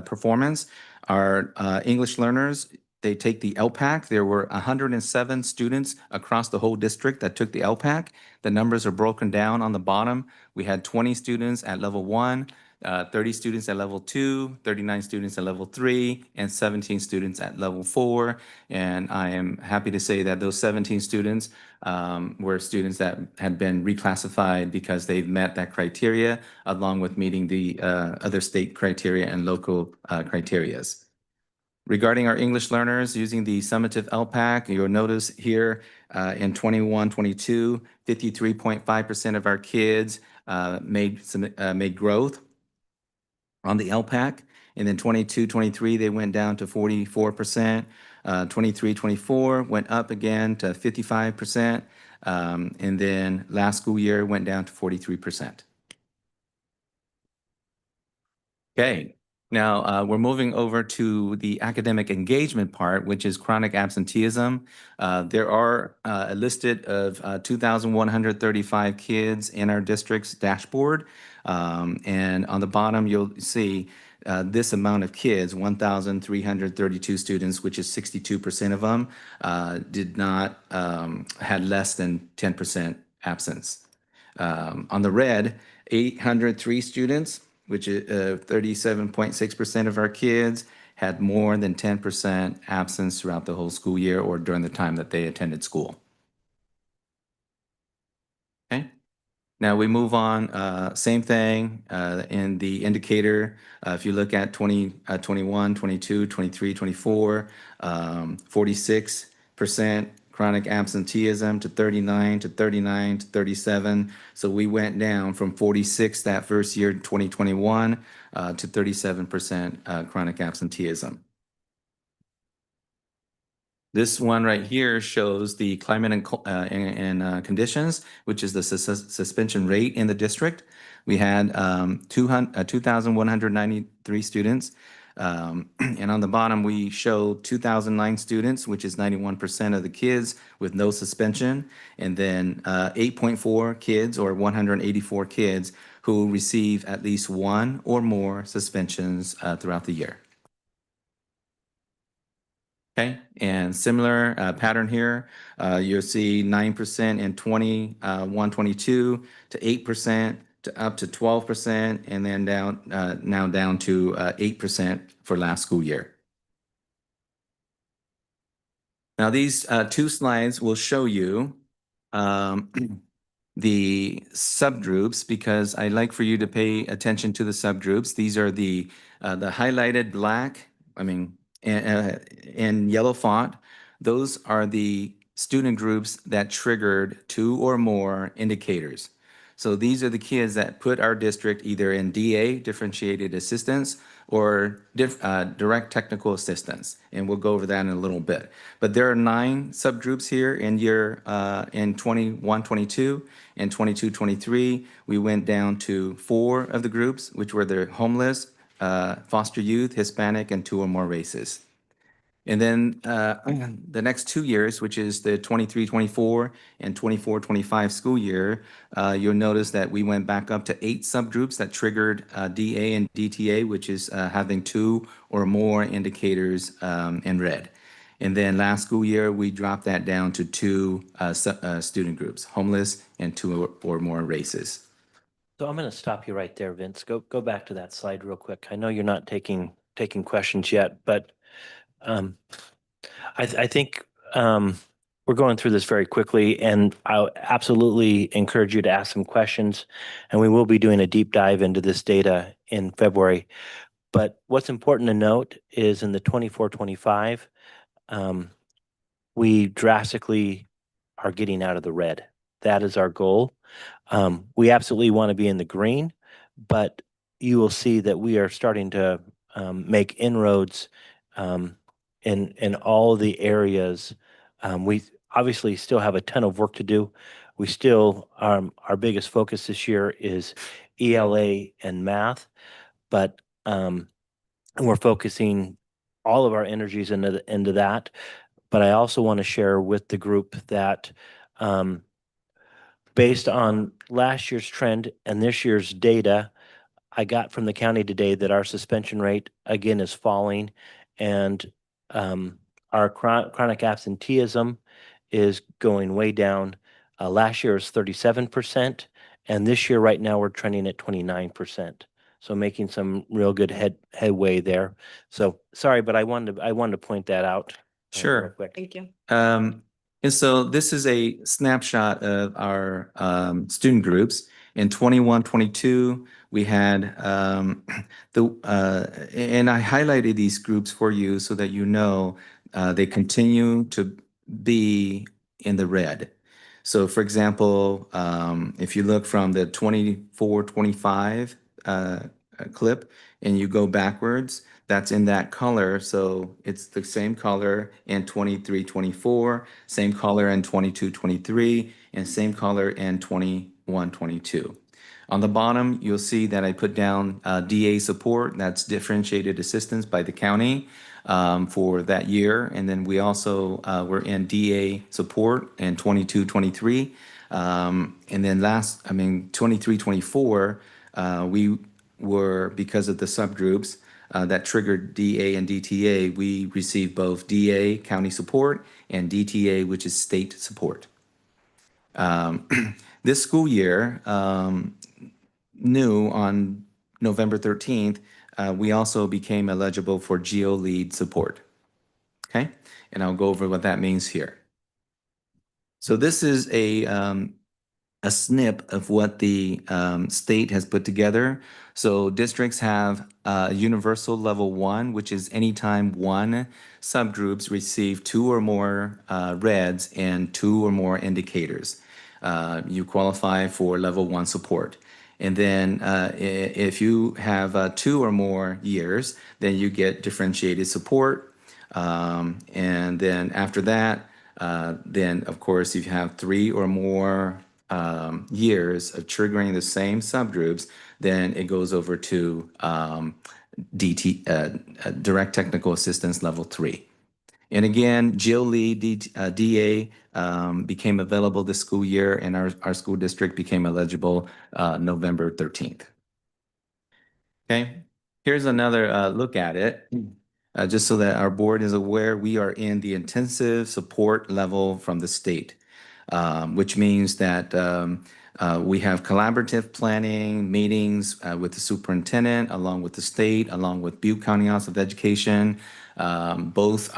Speaker 7: performance, our English learners, they take the LPAC. There were 107 students across the whole district that took the LPAC. The numbers are broken down on the bottom. We had 20 students at level 1, 30 students at level 2, 39 students at level 3, and 17 students at level 4. And I am happy to say that those 17 students were students that had been reclassified because they've met that criteria, along with meeting the other state criteria and local criterias. Regarding our English learners using the summative LPAC, you'll notice here in 21-22, 53.5% of our kids made growth on the LPAC. And then 22-23, they went down to 44%. 23-24 went up again to 55%. And then last school year went down to 43%. Okay. Now, we're moving over to the academic engagement part, which is chronic absenteeism. There are a listed of 2,135 kids in our district's dashboard. And on the bottom, you'll see this amount of kids, 1,332 students, which is 62% of them, had less than 10% absence. On the red, 803 students, which is 37.6% of our kids, had more than 10% absence throughout the whole school year or during the time that they attended school. Okay. Now we move on, same thing in the indicator. If you look at 21, 22, 23, 24, 46% chronic absenteeism to 39 to 39 to 37. So we went down from 46 that first year, 2021, to 37% chronic absenteeism. This one right here shows the climate and conditions, which is the suspension rate in the district. We had 2,193 students. And on the bottom, we show 2,009 students, which is 91% of the kids with no suspension. And then 8.4 kids or 184 kids who receive at least one or more suspensions throughout the year. Okay, and similar pattern here. You'll see 9% in 21-22 to 8% to up to 12%, and then now down to 8% for last school year. Now these two slides will show you the subgroups, because I like for you to pay attention to the subgroups. These are the highlighted black, in yellow font. Those are the student groups that triggered 2 or more indicators. So these are the kids that put our district either in DA, differentiated assistance, or direct technical assistance. And we'll go over that in a little bit. But there are 9 subgroups here in in 21-22 and 22-23. We went down to 4 of the groups, which were the homeless, foster youth, Hispanic, and 2 or more races. And then the next 2 years, which is the 23-24 and 24-25 school year, you'll notice that we went back up to 8 subgroups that triggered DA and DTA, which is having 2 or more indicators in red. And then last school year, we dropped that down to 2 student groups, homeless and 2 or more races.
Speaker 5: So I'm going to stop you right there, Vince. Go back to that slide real quick. I know you're not taking questions yet, but I think we're going through this very quickly, and I'll absolutely encourage you to ask some questions, and we will be doing a deep dive into this data in February. But what's important to note is in the 24-25, we drastically are getting out of the red. That is our goal. We absolutely want to be in the green, but you will see that we are starting to make inroads in all the areas. We obviously still have a ton of work to do. We still, our biggest focus this year is ELA and math, but we're focusing all of our energies into that. But I also want to share with the group that based on last year's trend and this year's data, I got from the county today that our suspension rate again is falling, and our chronic absenteeism is going way down. Last year was 37%, and this year right now we're trending at 29%. So making some real good headway there. So sorry, but I wanted to point that out.
Speaker 7: Sure.
Speaker 5: Real quick.
Speaker 2: Thank you.
Speaker 7: And so this is a snapshot of our student groups. In 21-22, we had and I highlighted these groups for you so that you know they continue to be in the red. So for example, if you look from the 24-25 clip and you go backwards, that's in that color. So it's the same color in 23-24, same color in 22-23, and same color in 21-22. On the bottom, you'll see that I put down DA support. That's differentiated assistance by the county for that year. And then we also were in DA support in 22-23. And then 23-24, we were, because of the subgroups that triggered DA and DTA, we received both DA county support and DTA, which is state support. This school year, new on November 13th, we also became eligible for GEO Lead support. Okay, and I'll go over what that means here. So this is a snip of what the state has put together. So districts have universal level 1, which is anytime 1 subgroups receive 2 or more reds and 2 or more indicators. You qualify for level 1 support. And then if you have 2 or more years, then you get differentiated support. And then after that, then of course, if you have 3 or more years of triggering the same subgroups, then it goes over to direct technical assistance level 3. And again, GEO Lead DA became available this school year, and our school district became eligible November 13th. Okay, here's another look at it. Just so that our board is aware, we are in the intensive support level from the state, which means that we have collaborative planning meetings with the superintendent, along with the state, along with Butte County Office of Education. Both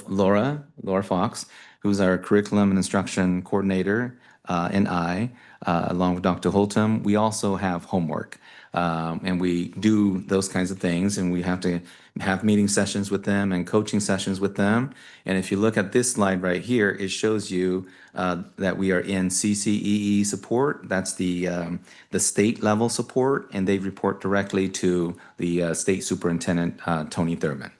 Speaker 7: Laura Laura Fox, who's our curriculum and instruction coordinator, and I, along with Dr. Holtum, we also have homework. And we do those kinds of things, and we have to have meeting sessions with them and coaching sessions with them. And if you look at this slide right here, it shows you that we are in CCEE support. That's the state level support, and they report directly to the state superintendent, Tony Thurman.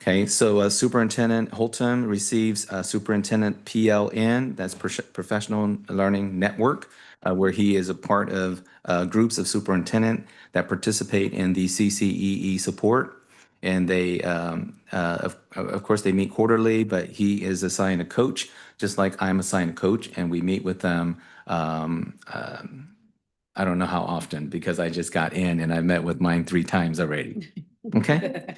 Speaker 7: Okay, so Superintendent Holtum receives Superintendent PLN, that's Professional Learning Network, where he is a part of groups of superintendent that participate in the CCEE support. And they, of course, they meet quarterly, but he is assigned a coach, just like I'm assigned a coach, and we meet with them. I don't know how often because I just got in and I met with mine 3 times already. Okay.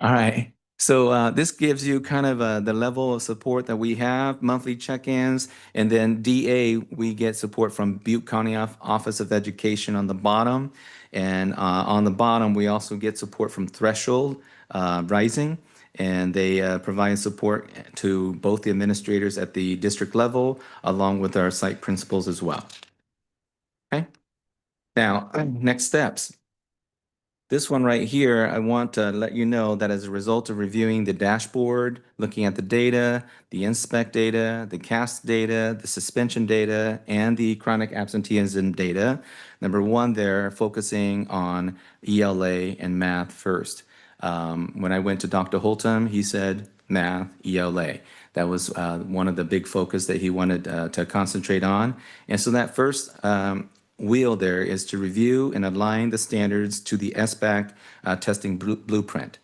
Speaker 7: All right. So this gives you kind of the level of support that we have, monthly check-ins, and then DA, we get support from Butte County Office of Education on the bottom. And on the bottom, we also get support from Threshold Rising, and they provide support to both the administrators at the district level, along with our site principals as well. Okay. Now, next steps. This one right here, I want to let you know that as a result of reviewing the dashboard, looking at the data, the inspect data, the CAST data, the suspension data, and the chronic absenteeism data, number one, they're focusing on ELA and math first. When I went to Dr. Holtum, he said math, ELA. That was one of the big focus that he wanted to concentrate on. And so that first wheel there is to review and align the standards to the SBAC testing blueprint.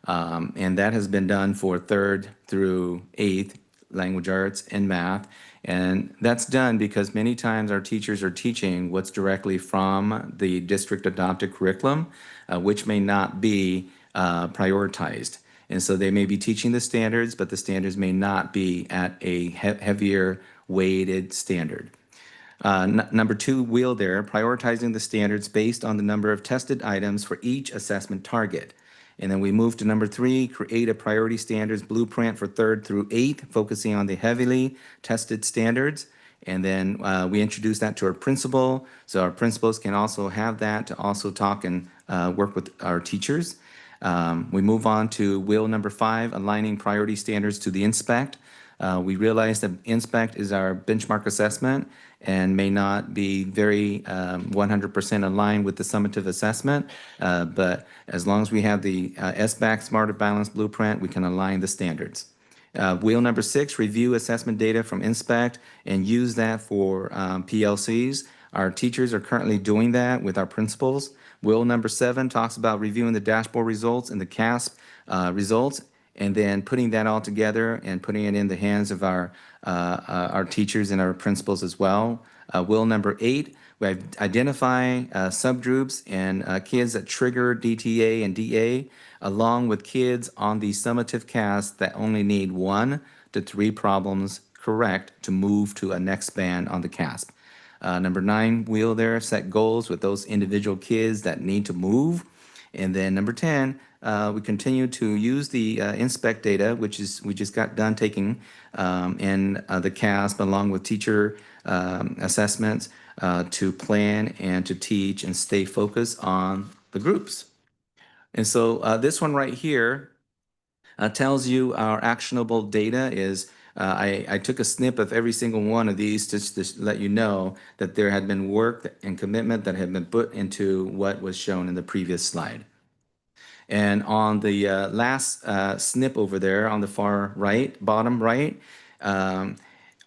Speaker 7: And that has been done for 3rd through 8th language arts and math. And that's done because many times our teachers are teaching what's directly from the district adopted curriculum, which may not be prioritized. And so they may be teaching the standards, but the standards may not be at a heavier weighted standard. Number 2 wheel there, prioritizing the standards based on the number of tested items for each assessment target. And then we move to number 3, create a priority standards blueprint for 3rd through 8th, focusing on the heavily tested standards. And then we introduce that to our principal. So our principals can also have that to also talk and work with our teachers. We move on to wheel number 5, aligning priority standards to the inspect. We realize that inspect is our benchmark assessment and may not be very 100% aligned with the summative assessment. But as long as we have the SBAC Smarter Balanced Blueprint, we can align the standards. Wheel number 6, review assessment data from inspect and use that for PLCs. Our teachers are currently doing that with our principals. Wheel number 7 talks about reviewing the dashboard results and the CASP results, and then putting that all together and putting it in the hands of our teachers and our principals as well. Wheel number 8, we identify subgroups and kids that trigger DTA and DA, along with kids on the summative CAST that only need 1 to 3 problems correct to move to a next band on the CASP. Number 9 wheel there, set goals with those individual kids that need to move. And then number 10, we continue to use the inspect data, which is we just got done taking, and the CASP along with teacher assessments to plan and to teach and stay focused on the groups. And so this one right here tells you our actionable data is, I took a snip of every single one of these just to let you know that there had been work and commitment that had been put into what was shown in the previous slide. And on the last snip over there on the far right, bottom right,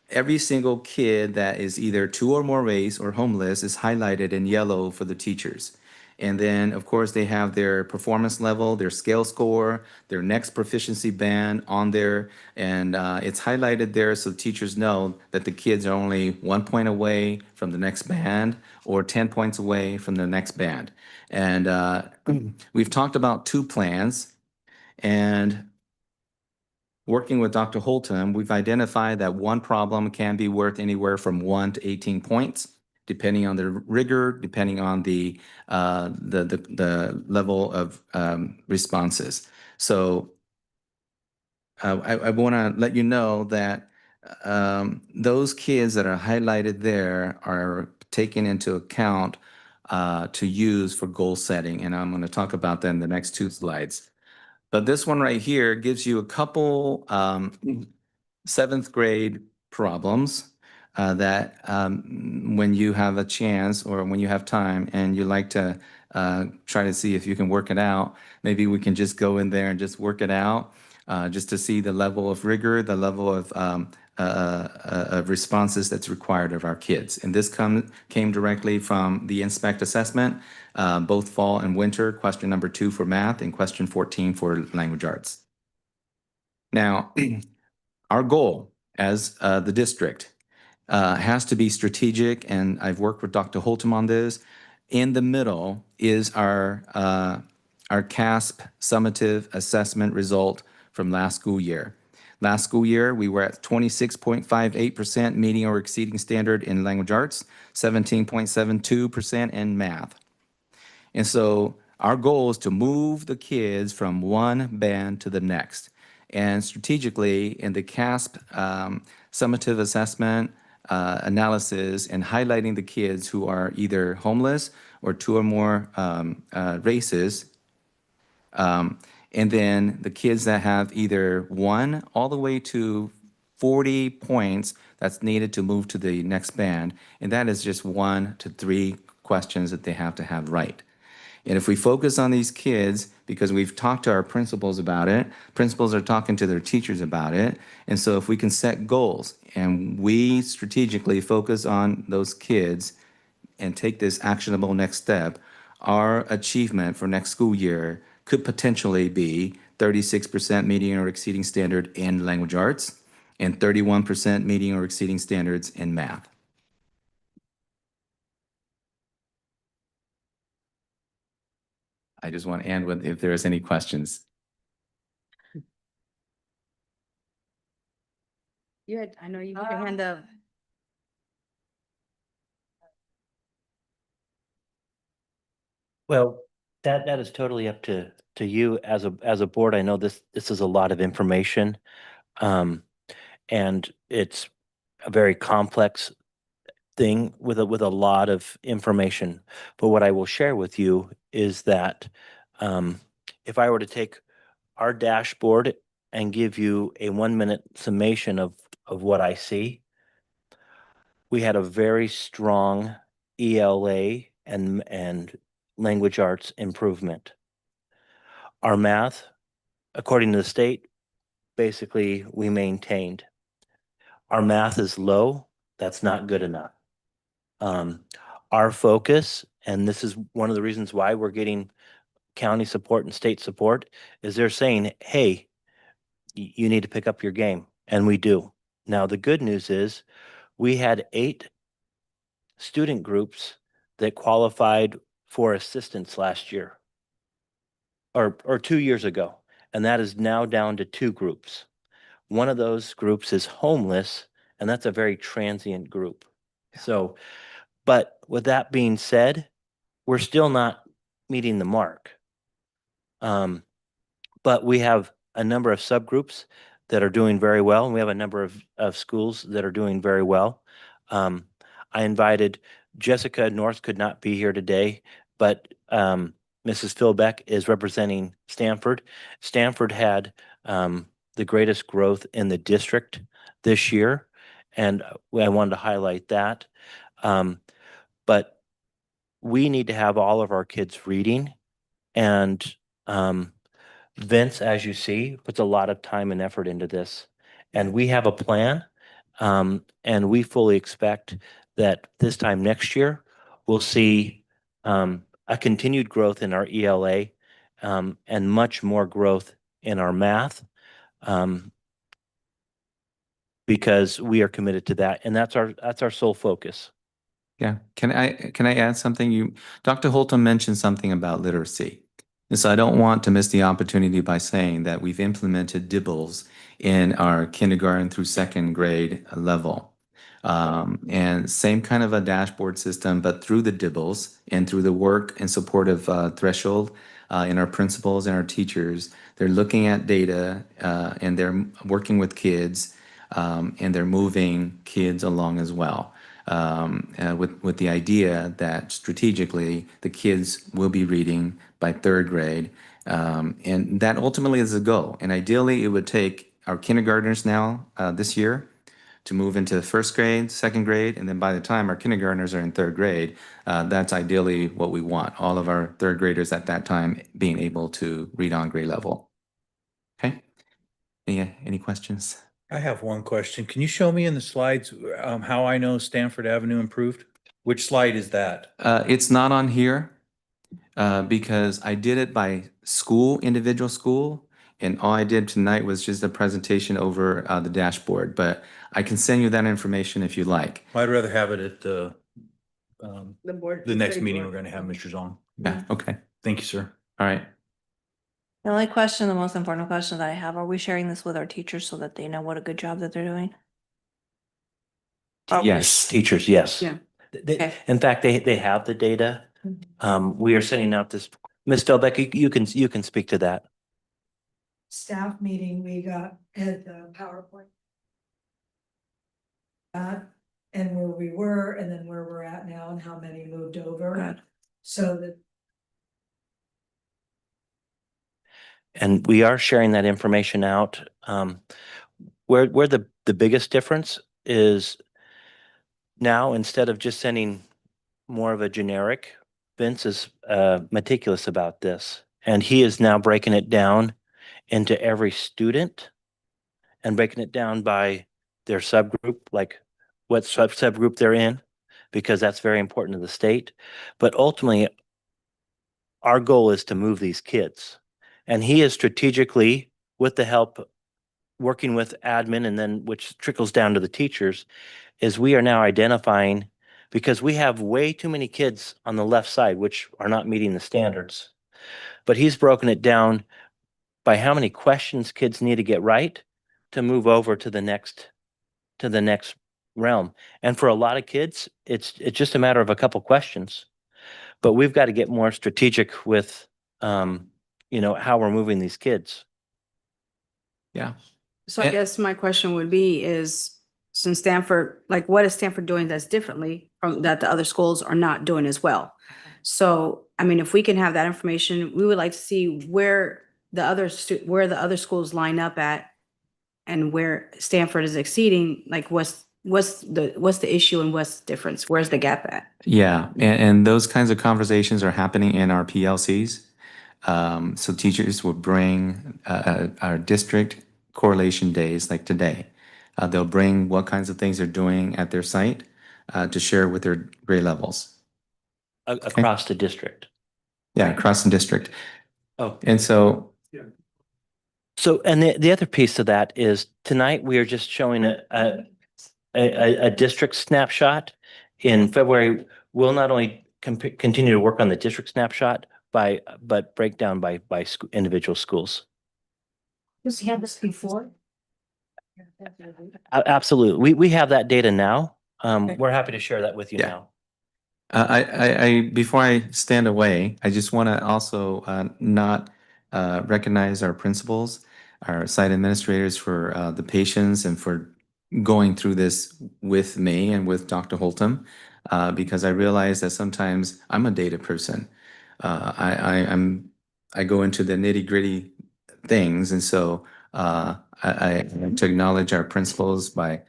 Speaker 7: every single kid that is either 2 or more race or homeless is highlighted in yellow for the teachers. And then, of course, they have their performance level, their scale score, their next proficiency band on there. And it's highlighted there so teachers know that the kids are only 1 point away from the next band or 10 points away from the next band. And we've talked about 2 plans. And working with Dr. Holtum, we've identified that 1 problem can be worth anywhere from 1 to 18 points, depending on the rigor, depending on the level of responses. So I want to let you know that those kids that are highlighted there are taken into account to use for goal setting, and I'm going to talk about that in the next two slides. But this one right here gives you a couple seventh grade problems that when you have a chance or when you have time and you like to try to see if you can work it out, maybe we can just go in there and just work it out just to see the level of rigor, the level of responses that's required of our kids. And this came directly from the Inspect assessment, both fall and winter, question number 2 for math and question 14 for language arts. Now, our goal as the district has to be strategic, and I've worked with Dr. Holtum on this. In the middle is our CASP summative assessment result from last school year. Last school year, we were at 26.58% meeting or exceeding standard in language arts, 17.72% in math. And so our goal is to move the kids from one band to the next. And strategically, in the CASP summative assessment analysis and highlighting the kids who are either homeless or 2 or more races, and then the kids that have either 1 all the way to 40 points that's needed to move to the next band, and that is just 1 to 3 questions that they have to have right. And if we focus on these kids, because we've talked to our principals about it, principals are talking to their teachers about it, and so if we can set goals and we strategically focus on those kids and take this actionable next step, our achievement for next school year could potentially be 36% meeting or exceeding standard in language arts and 31% meeting or exceeding standards in math. I just want to end with if there's any questions.
Speaker 2: I know you had your hand up.
Speaker 5: Well, that is totally up to you as a board. I know this is a lot of information. And it's a very complex thing with a lot of information. But what I will share with you is that if I were to take our dashboard and give you a 1-minute summation of what I see, we had a very strong ELA and language arts improvement. Our math, according to the state, basically we maintained. Our math is low. That's not good enough. Our focus, and this is one of the reasons why we're getting county support and state support, is they're saying, hey, you need to pick up your game. And we do. Now, the good news is we had 8 student groups that qualified for assistance last year or 2 years ago. And that is now down to 2 groups. One of those groups is homeless, and that's a very transient group. So, but with that being said, we're still not meeting the mark. But we have a number of subgroups that are doing very well, and we have a number of schools that are doing very well. I invited Jessica North, could not be here today, but Mrs. Philbeck is representing Stanford. Stanford had the greatest growth in the district this year, and I wanted to highlight that. But we need to have all of our kids reading, and Vince, as you see, puts a lot of time and effort into this, and we have a plan, and we fully expect that this time next year, we'll see a continued growth in our ELA and much more growth in our math because we are committed to that, and that's our sole focus.
Speaker 7: Yeah, can I add something? Dr. Holtum mentioned something about literacy. And so I don't want to miss the opportunity by saying that we've implemented DIBELS in our kindergarten through 2nd grade level. And same kind of a dashboard system, but through the DIBELS and through the work and support of Threshold, and our principals and our teachers. They're looking at data and they're working with kids and they're moving kids along as well. With the idea that strategically the kids will be reading by third grade. And that ultimately is the goal. And ideally, it would take our kindergartners now this year to move into first grade, second grade, and then by the time our kindergartners are in third grade, that's ideally what we want. All of our third graders at that time being able to read on grade level. Okay? Any questions?
Speaker 15: I have one question. Can you show me in the slides how I know Stanford Avenue improved? Which slide is that?
Speaker 7: It's not on here because I did it by school, individual school, and all I did tonight was just a presentation over the dashboard. But I can send you that information if you like.
Speaker 15: I'd rather have it at the
Speaker 2: board.
Speaker 15: the next meeting we're going to have, Mr. Zong.
Speaker 7: Yeah. Okay.
Speaker 15: Thank you, sir.
Speaker 7: All right.
Speaker 3: The only question, the most important question that I have, are we sharing this with our teachers so that they know what a good job that they're doing?
Speaker 5: Yes, teachers, yes.
Speaker 2: Yeah.
Speaker 3: Okay.
Speaker 5: In fact, they have the data. We are sending out this, Ms. Delbeck, you can speak to that.
Speaker 16: Staff meeting, we got had the PowerPoint. And where we were, and then where we're at now, and how many moved over.
Speaker 3: Good.
Speaker 16: So that
Speaker 5: And we are sharing that information out. Where the biggest difference is now, instead of just sending more of a generic, Vince is meticulous about this. And he is now breaking it down into every student and breaking it down by their subgroup, like what subgroup they're in, because that's very important to the state. But ultimately, our goal is to move these kids. And he is strategically, with the help, working with admin, and then which trickles down to the teachers, is we are now identifying, because we have way too many kids on the left side which are not meeting the standards. But he's broken it down by how many questions kids need to get right to move over to the next realm. And for a lot of kids, it's just a matter of a couple questions. But we've got to get more strategic with how we're moving these kids.
Speaker 7: Yeah.
Speaker 2: So I guess my question would be is, since Stanford, like what is Stanford doing that's differently from that the other schools are not doing as well? So, I mean, if we can have that information, we would like to see where the other schools line up at and where Stanford is exceeding, like what's the issue and what's the difference? Where's the gap at?
Speaker 7: Yeah, and those kinds of conversations are happening in our PLCs. So teachers will bring our district correlation days like today. They'll bring what kinds of things they're doing at their site to share with their grade levels.
Speaker 5: Across the district.
Speaker 7: Yeah, across the district.
Speaker 5: Oh.
Speaker 7: And so.
Speaker 5: So, and the other piece of that is tonight we are just showing a district snapshot. In February, we'll not only continue to work on the district snapshot but break down by individual schools.
Speaker 16: Does he have this before?
Speaker 5: Absolutely. We have that data now. We're happy to share that with you now.
Speaker 7: I before I stand away, I just want to also not recognize our principals, our site administrators for the patience and for going through this with me and with Dr. Holtum, because I realize that sometimes I'm a data person. I go into the nitty-gritty things, and so I want to acknowledge our principals by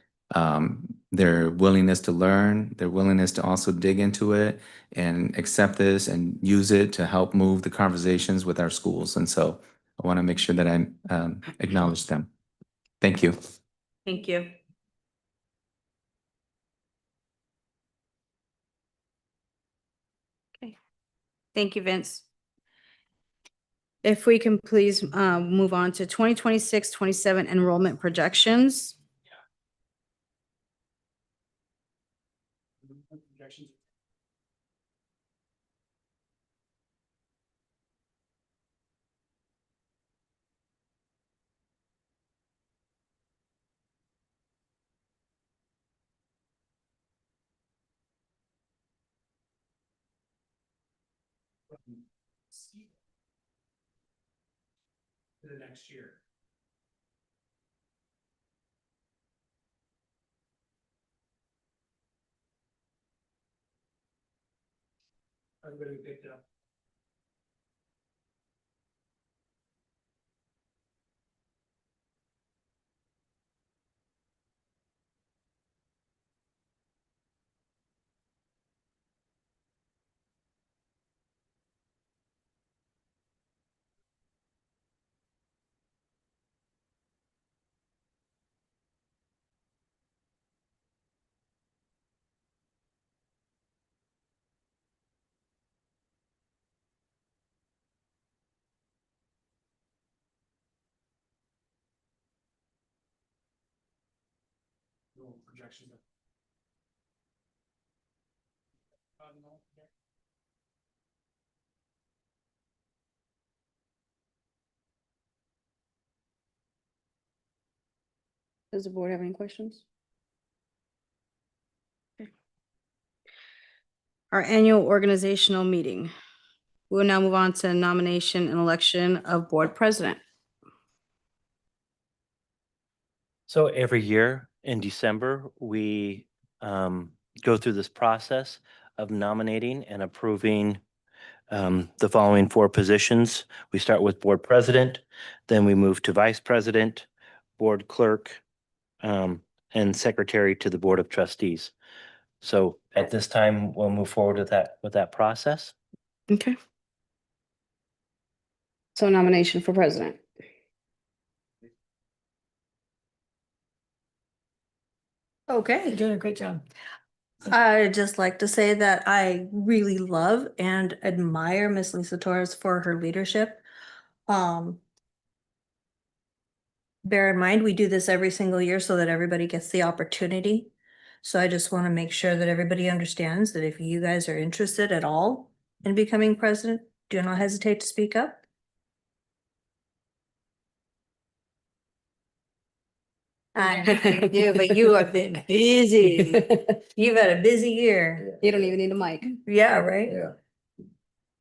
Speaker 7: their willingness to learn, their willingness to also dig into it and accept this and use it to help move the conversations with our schools. And so I want to make sure that I acknowledge them. Thank you.
Speaker 2: Thank you. Okay. Thank you, Vince. If we can please move on to 2026-27 enrollment projections.
Speaker 6: the next year. Everybody picked up. No projection.
Speaker 2: Does the board have any questions? Okay. Our annual organizational meeting. We'll now move on to nomination and election of board president.
Speaker 5: So every year in December, we go through this process of nominating and approving the following four positions. We start with board president, then we move to vice president, board clerk, and secretary to the board of trustees. So at this time, we'll move forward with that process.
Speaker 2: Okay. So nomination for president.
Speaker 3: Okay.
Speaker 4: You're doing a great job.
Speaker 3: I'd just like to say that I really love and admire Miss Lisa Torres for her leadership. Bear in mind, we do this every single year so that everybody gets the opportunity. So I just want to make sure that everybody understands that if you guys are interested at all in becoming president, do not hesitate to speak up. I do, but you have been busy. You've had a busy year.
Speaker 2: You don't even need a mic.
Speaker 3: Yeah, right? Yeah.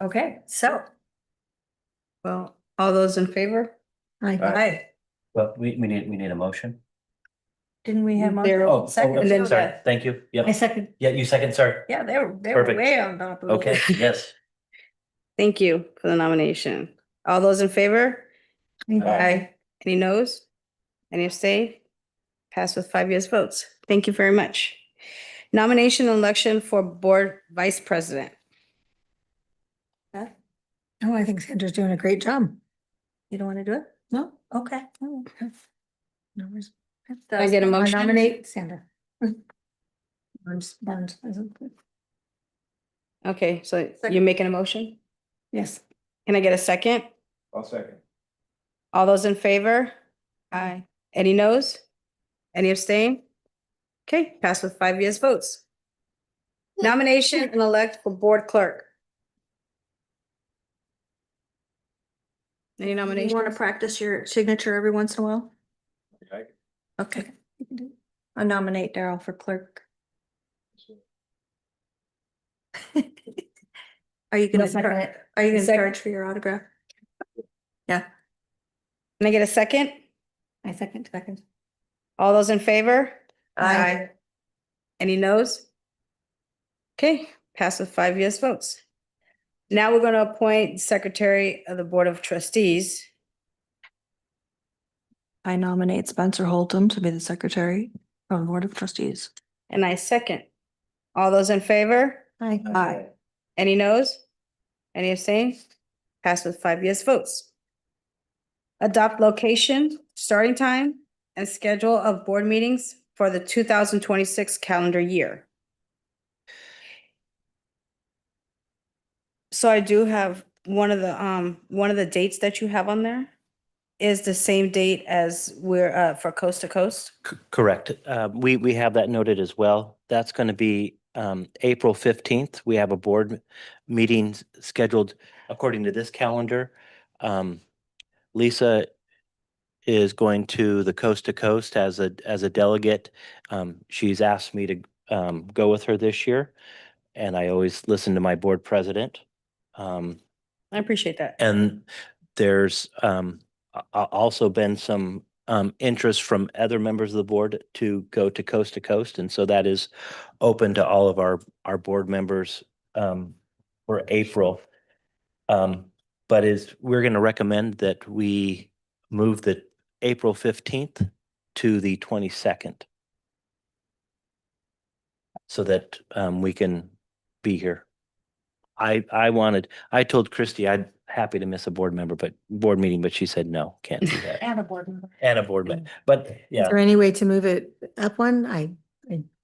Speaker 3: Okay, so.
Speaker 2: Well, all those in favor?
Speaker 3: Aye.
Speaker 5: Well, we need a motion.
Speaker 3: Didn't we have?
Speaker 2: There-
Speaker 5: Oh,
Speaker 3: Second.
Speaker 2: and then-
Speaker 5: sorry. Thank you.
Speaker 4: I
Speaker 5: Yep.
Speaker 4: second.
Speaker 5: Yeah, you second, sorry.
Speaker 3: Yeah, they were
Speaker 5: Perfect.
Speaker 3: way on top of it.
Speaker 5: Okay, yes.
Speaker 2: Thank you for the nomination. All those in favor?
Speaker 3: Aye.
Speaker 2: Any noes? Any abstain? Pass with 5 yes votes. Thank you very much. Nomination and election for board vice president.
Speaker 4: Oh, I think Sandra's doing a great job.
Speaker 3: You don't want to do it?
Speaker 4: No?
Speaker 3: Okay.
Speaker 4: No worries.
Speaker 2: Can I get a
Speaker 4: I
Speaker 2: motion?
Speaker 4: nominate Sandra. Barnes.
Speaker 2: Okay, so you're making a motion?
Speaker 4: Yes.
Speaker 2: Can I get a second?
Speaker 11: I'll second.
Speaker 2: All those in favor? Aye. Any noes? Any abstain? Okay, pass with 5 yes votes. Nomination and elect for board clerk. Any
Speaker 3: You
Speaker 2: nominations?
Speaker 3: want to practice your signature every once in a while? Okay. I nominate Daryl for clerk. Are you gonna start, are you gonna
Speaker 2: Second.
Speaker 3: charge for your autograph? Yeah.
Speaker 2: Can I get a second?
Speaker 4: I second.
Speaker 2: All those in favor?
Speaker 3: Aye.
Speaker 2: Any noes? Okay, pass with 5 yes votes. Now we're going to appoint Secretary of the Board of Trustees.
Speaker 3: I nominate Spencer Holton to be the secretary of the Board of Trustees.
Speaker 2: And I second. All those in favor?
Speaker 4: Aye.
Speaker 3: Aye.
Speaker 2: Any noes? Any abstain? Pass with 5 yes votes. Adopt location, starting time, and schedule of board meetings for the 2026 calendar year. So I do have one of the dates that you have on there is the same date as we're for Coast to Coast.
Speaker 5: Correct. We have that noted as well. That's going to be April 15th. We have a board meeting scheduled according to this calendar. Lisa is going to the Coast to Coast as a delegate. She's asked me to go with her this year, and I always listen to my board president.
Speaker 2: I appreciate that.
Speaker 5: And there's also been some interest from other members of the board to go to coast, and so that is open to all of our board members for April. But we're going to recommend that we move the April 15th to the 22nd so that we can be here. I told Christy I'd happy to miss a board meeting, but she said, no, can't do that.
Speaker 4: And a board member.
Speaker 5: And a board member, but
Speaker 4: Is
Speaker 5: yeah.
Speaker 4: there any way to move it up one? I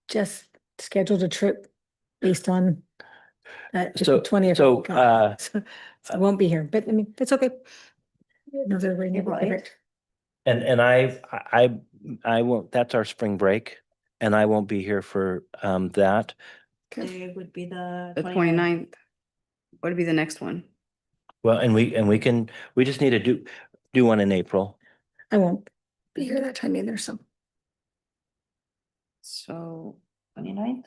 Speaker 4: just scheduled a trip based on that, just the
Speaker 5: So-
Speaker 4: 20th.
Speaker 5: so,
Speaker 4: So I won't be here, but I mean, it's okay. No, they're ready.
Speaker 3: April 8th.
Speaker 4: Perfect.
Speaker 5: And I won't, that's our spring break and I won't be here for that.
Speaker 3: It would be the
Speaker 2: The
Speaker 3: 29th.
Speaker 2: 29th. What would be the next one?
Speaker 5: Well, and we just need to do one in April.
Speaker 4: I won't be here that time either, so.
Speaker 2: So
Speaker 3: 29th?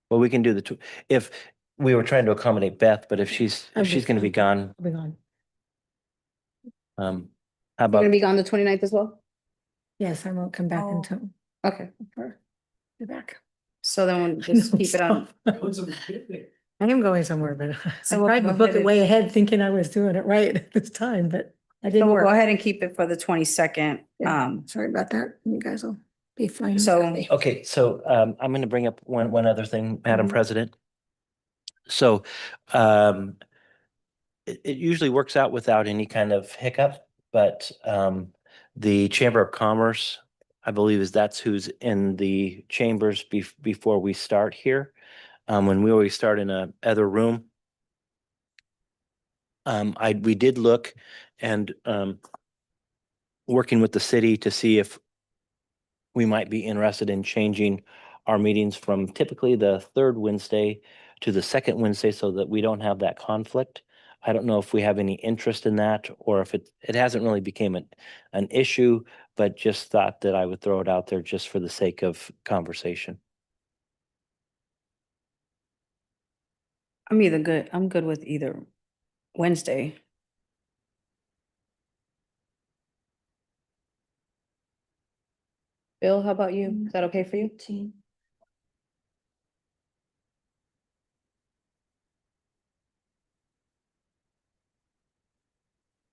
Speaker 5: Well, we can do if we were trying to accommodate Beth, but if she's
Speaker 4: Okay.
Speaker 5: going to be gone,
Speaker 4: I'll be gone.
Speaker 5: how
Speaker 2: you're
Speaker 5: about,
Speaker 2: gonna be gone the 29th as well?
Speaker 4: Yes, I won't come back
Speaker 3: Oh.
Speaker 4: until,
Speaker 2: Okay,
Speaker 4: be back.
Speaker 2: so then we'll just keep it on.
Speaker 4: I am going somewhere, but I
Speaker 2: So we'll
Speaker 4: tried
Speaker 2: go
Speaker 4: to book
Speaker 2: ahead
Speaker 4: it
Speaker 2: and-
Speaker 4: way ahead thinking I was doing it right at this time, but I
Speaker 2: So
Speaker 4: didn't
Speaker 2: we'll go
Speaker 4: work.
Speaker 2: ahead and keep it for the 22nd.
Speaker 4: Yeah, sorry about that. You guys will be fine.
Speaker 2: So-
Speaker 5: okay, so I'm going to bring up one other thing, Madam
Speaker 4: Mhm.
Speaker 5: President. So it usually works out without any kind of hiccup, but the Chamber of Commerce, I believe that's who's in the chambers before we start here. When we always start in a other room. We did look and working with the city to see if we might be interested in changing our meetings from typically the third Wednesday to the second Wednesday so that we don't have that conflict. I don't know if we have any interest in that or if it hasn't really became an issue, but just thought that I would throw it out there just for the sake of conversation.
Speaker 2: I'm good with either Wednesday. Bill, how about you? Is that okay for you?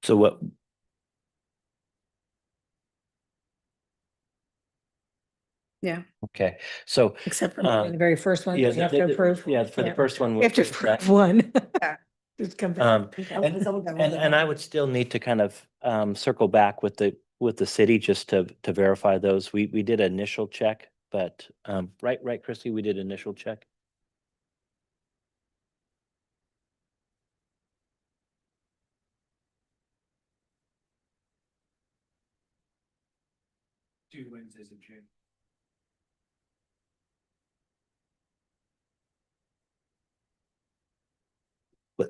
Speaker 5: So what,
Speaker 2: Yeah.
Speaker 5: okay, so
Speaker 4: Except for
Speaker 5: Um,
Speaker 4: the very first one,
Speaker 5: yeah,
Speaker 4: you have to approve.
Speaker 5: Yeah, for the
Speaker 4: Yeah.
Speaker 5: first one.
Speaker 4: We have to
Speaker 5: we'll do that.
Speaker 4: approve one.
Speaker 2: Yeah.
Speaker 4: Just come
Speaker 5: Um,
Speaker 4: back.
Speaker 5: And I would still need to kind of circle back with the city just to verify those. We did an initial check, but right, Christy, we did initial check.
Speaker 6: Two Wednesdays in June.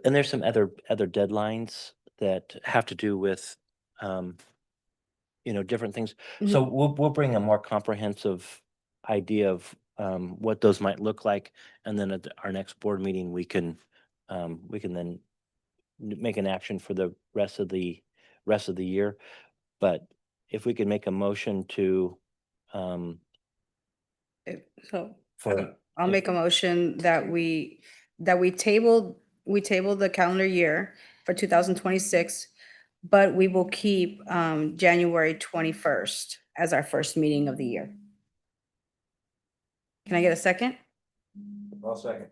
Speaker 5: And there's some other deadlines that have to do with different things. So we'll bring a more comprehensive idea of what those might look like. And then at our next board meeting, we can then make an action for the rest of the year. But if we could make a motion to
Speaker 2: So
Speaker 5: for
Speaker 2: I'll make a motion that we table the calendar year for 2026, but we will keep January 21st as our first meeting of the year. Can I get a second?
Speaker 11: I'll second.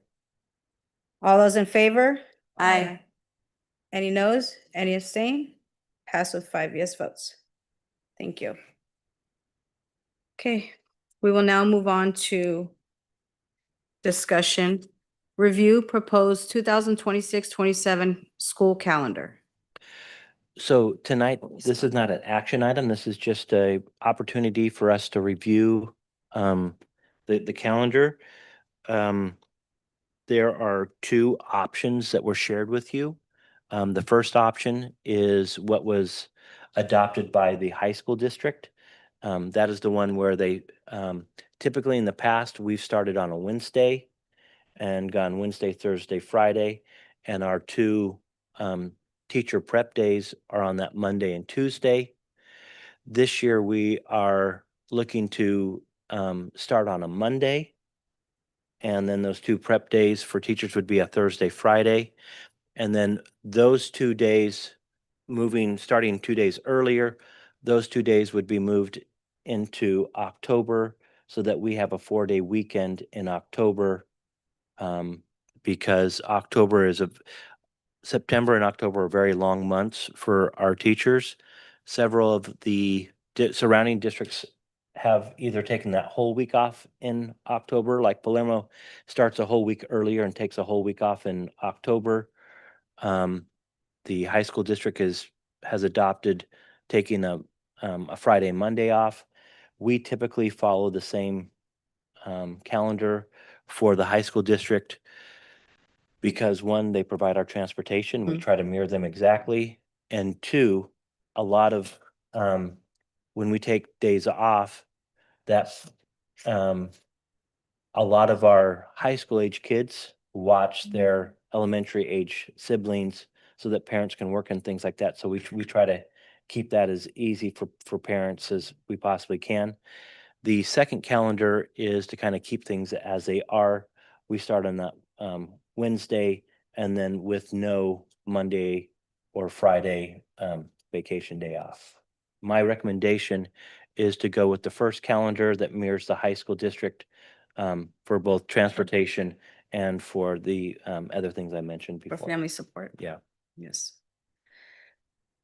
Speaker 2: All those in favor? Aye. Any noes? Any abstain? Pass with 5 yes votes. Thank you. Okay, we will now move on to discussion. Review proposed 2026-27 school calendar.
Speaker 5: So tonight, this is not an action item. This is just a opportunity for us to review the calendar. There are two options that were shared with you. The first option is what was adopted by the high school district. That is the one where they typically in the past, we've started on a Wednesday and gone Wednesday, Thursday, Friday, and our two teacher prep days are on that Monday and Tuesday. This year, we are looking to start on a Monday. And then those 2 prep days for teachers would be a Thursday, Friday. And then those 2 days, starting 2 days earlier, those 2 days would be moved into October so that we have a 4-day weekend in October. Because September and October are very long months for our teachers. Several of the surrounding districts have either taken that whole week off in October, like Palermo starts a whole week earlier and takes a whole week off in October. The high school district has adopted taking a Friday, Monday off. We typically follow the same calendar for the high school district because 1, they provide our transportation. We try to mirror them exactly. And 2, a lot of when we take days off, that's a lot of our high school age kids watch their elementary age siblings so that parents can work and things like that. So we try to keep that as easy for parents as we possibly can. The second calendar is to kind of keep things as they are. We start on that Wednesday and then with no Monday or Friday vacation day off. My recommendation is to go with the first calendar that mirrors the high school district for both transportation and for the other things I mentioned
Speaker 2: For
Speaker 5: before.
Speaker 2: family support.
Speaker 5: Yeah.
Speaker 2: Yes.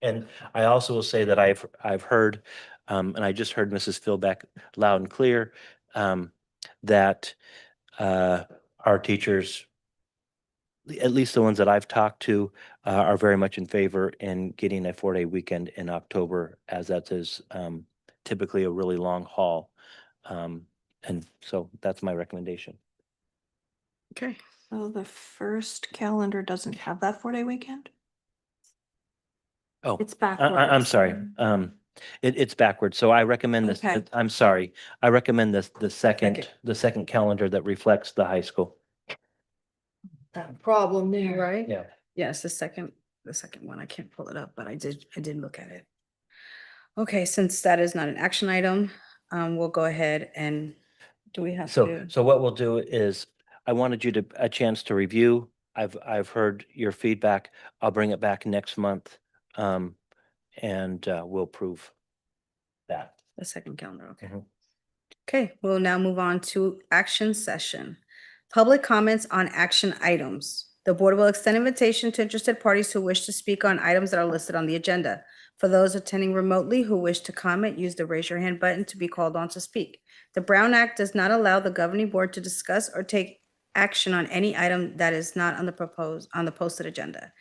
Speaker 5: And I also will say that I've heard, and I just heard Mrs. Philbeck loud and clear, that our teachers, at least the ones that I've talked to, are very much in favor in getting a 4-day weekend in October, as that is typically a really long haul. And so that's my recommendation.
Speaker 2: Okay.
Speaker 3: So the first calendar doesn't have that 4-day weekend?
Speaker 5: Oh,
Speaker 3: It's
Speaker 5: I'm
Speaker 3: backwards.
Speaker 5: sorry. It's backwards. So I recommend this.
Speaker 3: Okay.
Speaker 5: I'm sorry. I recommend the second calendar that reflects the high school.
Speaker 2: Problem there. Right?
Speaker 5: Yeah.
Speaker 2: Yes, the second one. I can't pull it up, but I did look at it. Okay, since that is not an action item, we'll go ahead and do we have to?
Speaker 5: So what we'll do is, I wanted you a chance to review. I've heard your feedback. I'll bring it back next month. And we'll prove that.
Speaker 2: The second calendar, okay.
Speaker 5: Mhm.
Speaker 2: Okay, we'll now move on to action session. Public comments on action items. The board will extend invitation to interested parties who wish to speak on items that are listed on the agenda. For those attending remotely who wish to comment, use the raise your hand button to be called on to speak. The Brown Act does not allow the governing board to discuss or take action on any item that is not on the posted agenda.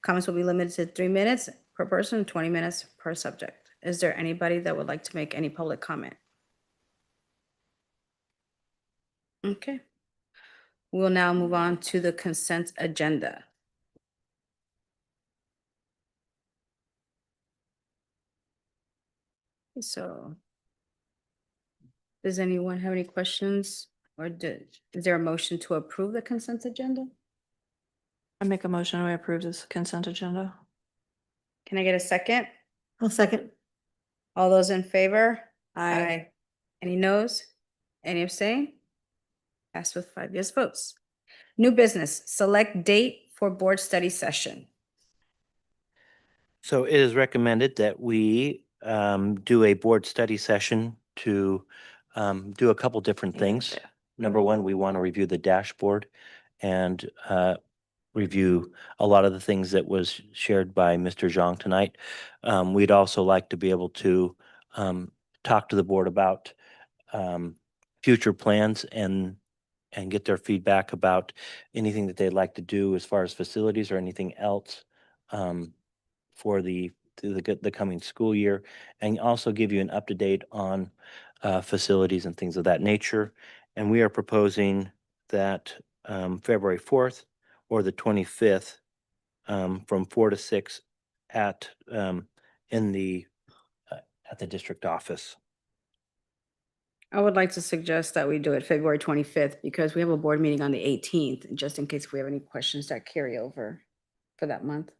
Speaker 2: Comments will be limited to 3 minutes per person, 20 minutes per subject. Is there anybody that would like to make any public comment? Okay. We'll now move on to the consent agenda. So does anyone have any questions or is there a motion to approve the consent agenda?
Speaker 3: I make a motion, we approve this consent agenda.
Speaker 2: Can I get a second?
Speaker 4: I'll second.
Speaker 2: All those in favor?
Speaker 3: Aye.
Speaker 2: Any noes? Any abstain? Passed with 5 yes votes. New business, select date for board study session.
Speaker 5: So it is recommended that we do a board study session to do a couple different things. Number 1, we want to review the dashboard and review a lot of the things that was shared by Mr. Zhang tonight. We'd also like to be able to talk to the board about future plans and get their feedback about anything that they'd like to do as far as facilities or anything else for the coming school year, and also give you an up-to-date on facilities and things of that nature. And we are proposing that February 4th or the 25th from 4 to 6 at the district office.
Speaker 2: I would like to suggest that we do it February 25th because we have a board meeting on the 18th, just in case we have any questions that carry over for that month.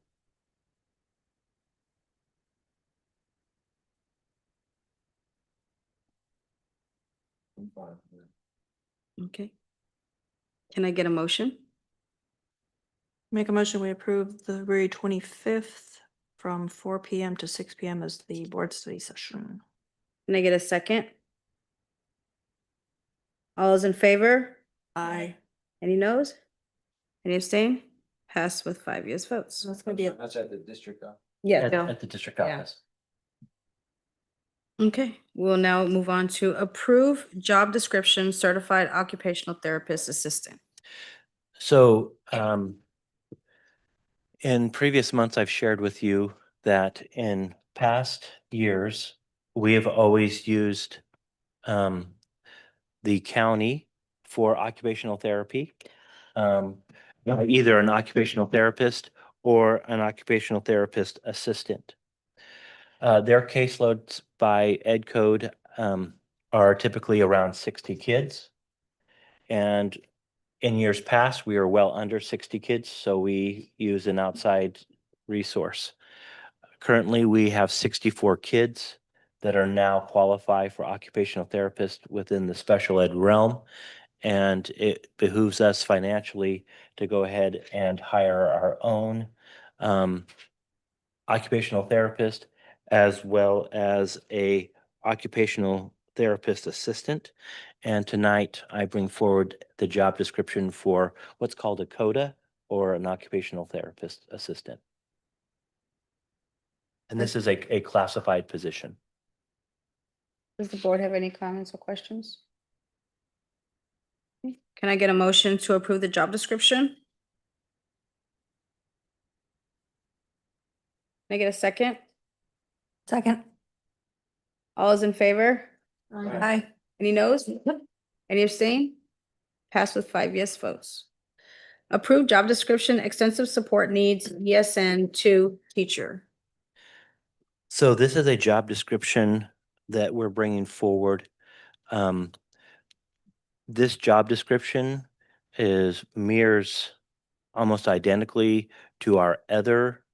Speaker 2: Okay. Can I get a motion?
Speaker 3: Make a motion, we approve the February 25th from 4 p.m. to 6 p.m. as the board study session.
Speaker 2: Can I get a second? All those in favor?
Speaker 3: Aye.
Speaker 2: Any noes? Any abstain? Passed with 5 yes votes.
Speaker 3: That's gonna be a
Speaker 11: That's at the district.
Speaker 2: Yeah.
Speaker 5: At the district
Speaker 2: Yeah.
Speaker 5: office.
Speaker 2: Okay, we'll now move on to approve job description, certified occupational therapist assistant.
Speaker 5: So, in previous months, I've shared with you that in past years, we have always used the county for occupational therapy. Either an occupational therapist or an occupational therapist assistant. Their caseloads by Ed Code are typically around 60 kids. And in years past, we are well under 60 kids, so we use an outside resource. Currently, we have 64 kids that are now qualify for occupational therapist within the special ed realm. And it behooves us financially to go ahead and hire our own occupational therapist as well as a occupational therapist assistant. And tonight I bring forward the job description for what's called a CODA or an occupational therapist assistant. And this is a classified position.
Speaker 2: Does the board have any comments or questions? Okay, can I get a motion to approve the job description? Can I get a second?
Speaker 3: second.
Speaker 2: All is in favor?
Speaker 3: Aye.
Speaker 2: Any noes? Any abstain? Passed with 5 yes votes. Approved job description, extensive support needs, ESN 2 teacher.
Speaker 5: So this is a job description that we're bringing forward. This job description mirrors almost identically to our other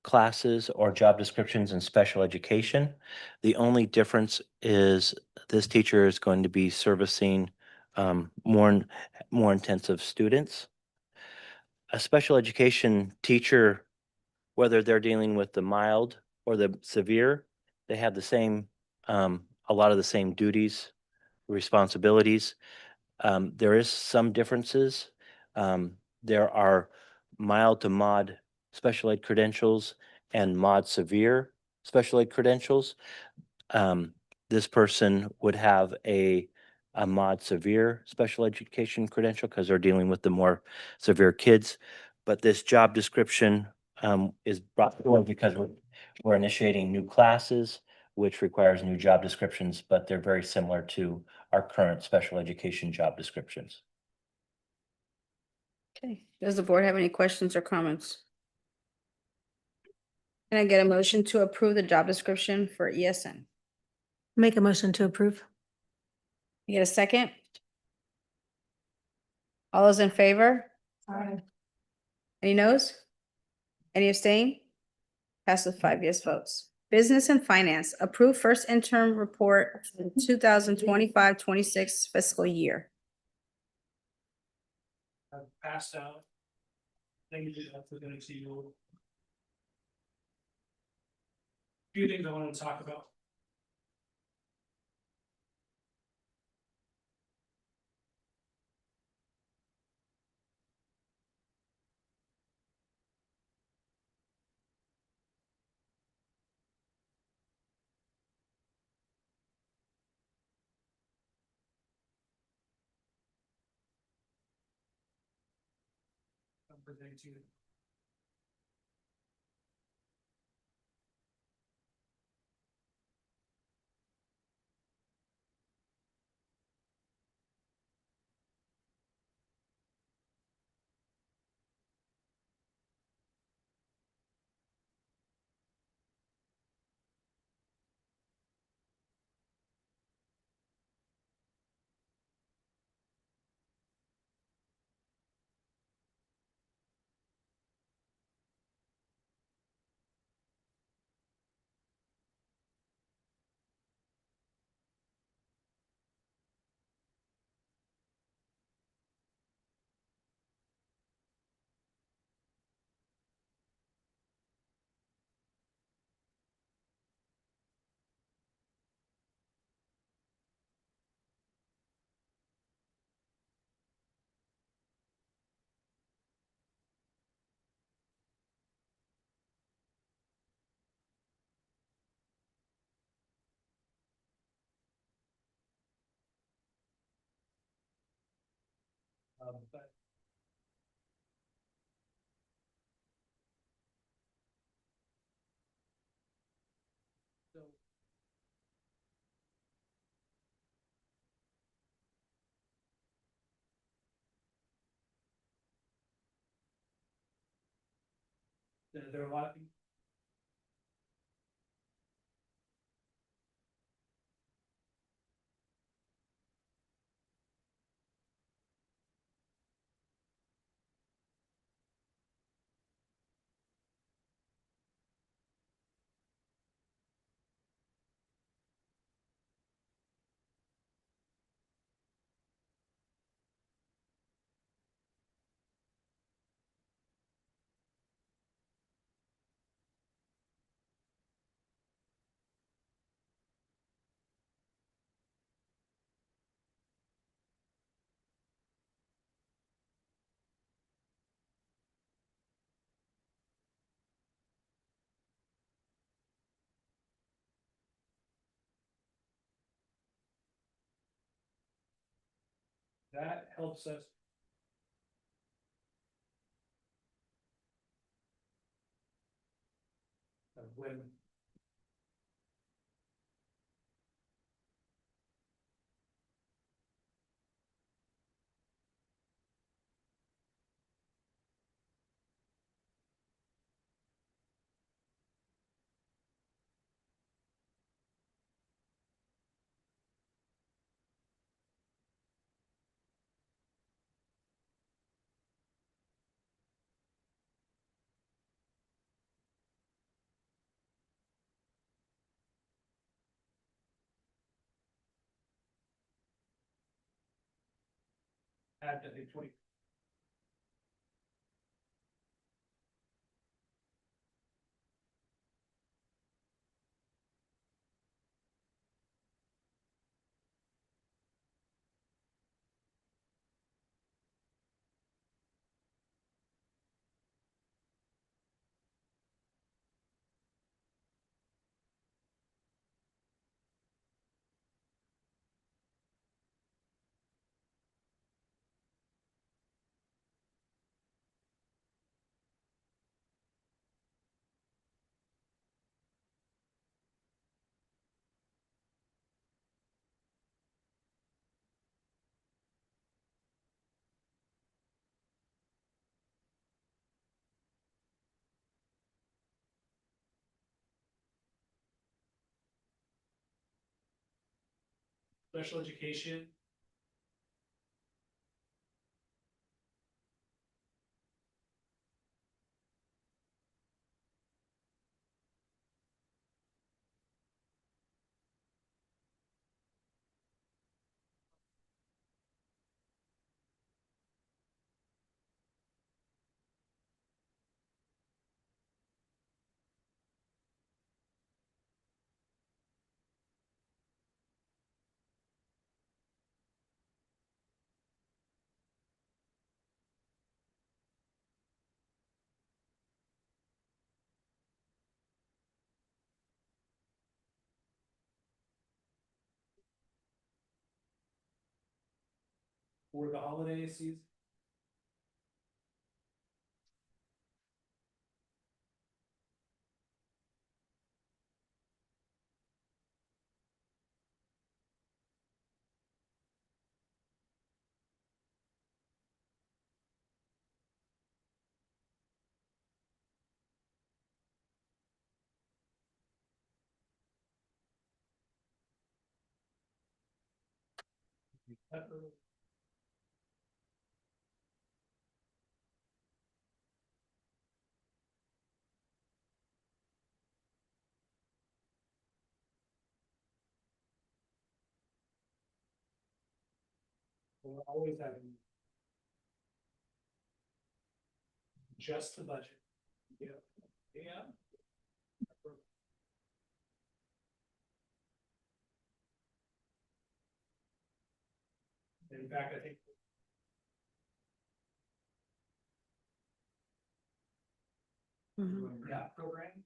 Speaker 5: classes or job descriptions in special education. The only difference is this teacher is going to be servicing more intensive students. A special education teacher, whether they're dealing with the mild or the severe, they have the same, a lot of the same duties, responsibilities. There is some differences. There are mild to mod special ed credentials and mod severe special ed credentials. This person would have a mod severe special education credential because they're dealing with the more severe kids. But this job description is brought forward because we're initiating new classes, which requires new job descriptions, but they're very similar to our current special education job descriptions.
Speaker 2: Okay, does the board have any questions or comments? Can I get a motion to approve the job description for ESN?
Speaker 4: Make a motion to approve.
Speaker 2: You get a second? All those in favor?
Speaker 3: Aye.
Speaker 2: Any noes? Any abstain? Passed with 5 yes votes. Business and finance, approve first interim report for the 2025-26 fiscal year.
Speaker 6: I've passed out. Thank you for going to see you. Few things I wanted to talk about. I'm presenting to you. But so there are a lot of people. That helps us. When after the 20. Special education. For the holiday season. We're always having. Just the budget. Yeah. Yeah. In fact, I think. Yeah, program.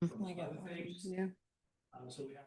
Speaker 6: other things.
Speaker 2: Yeah.
Speaker 6: So we have.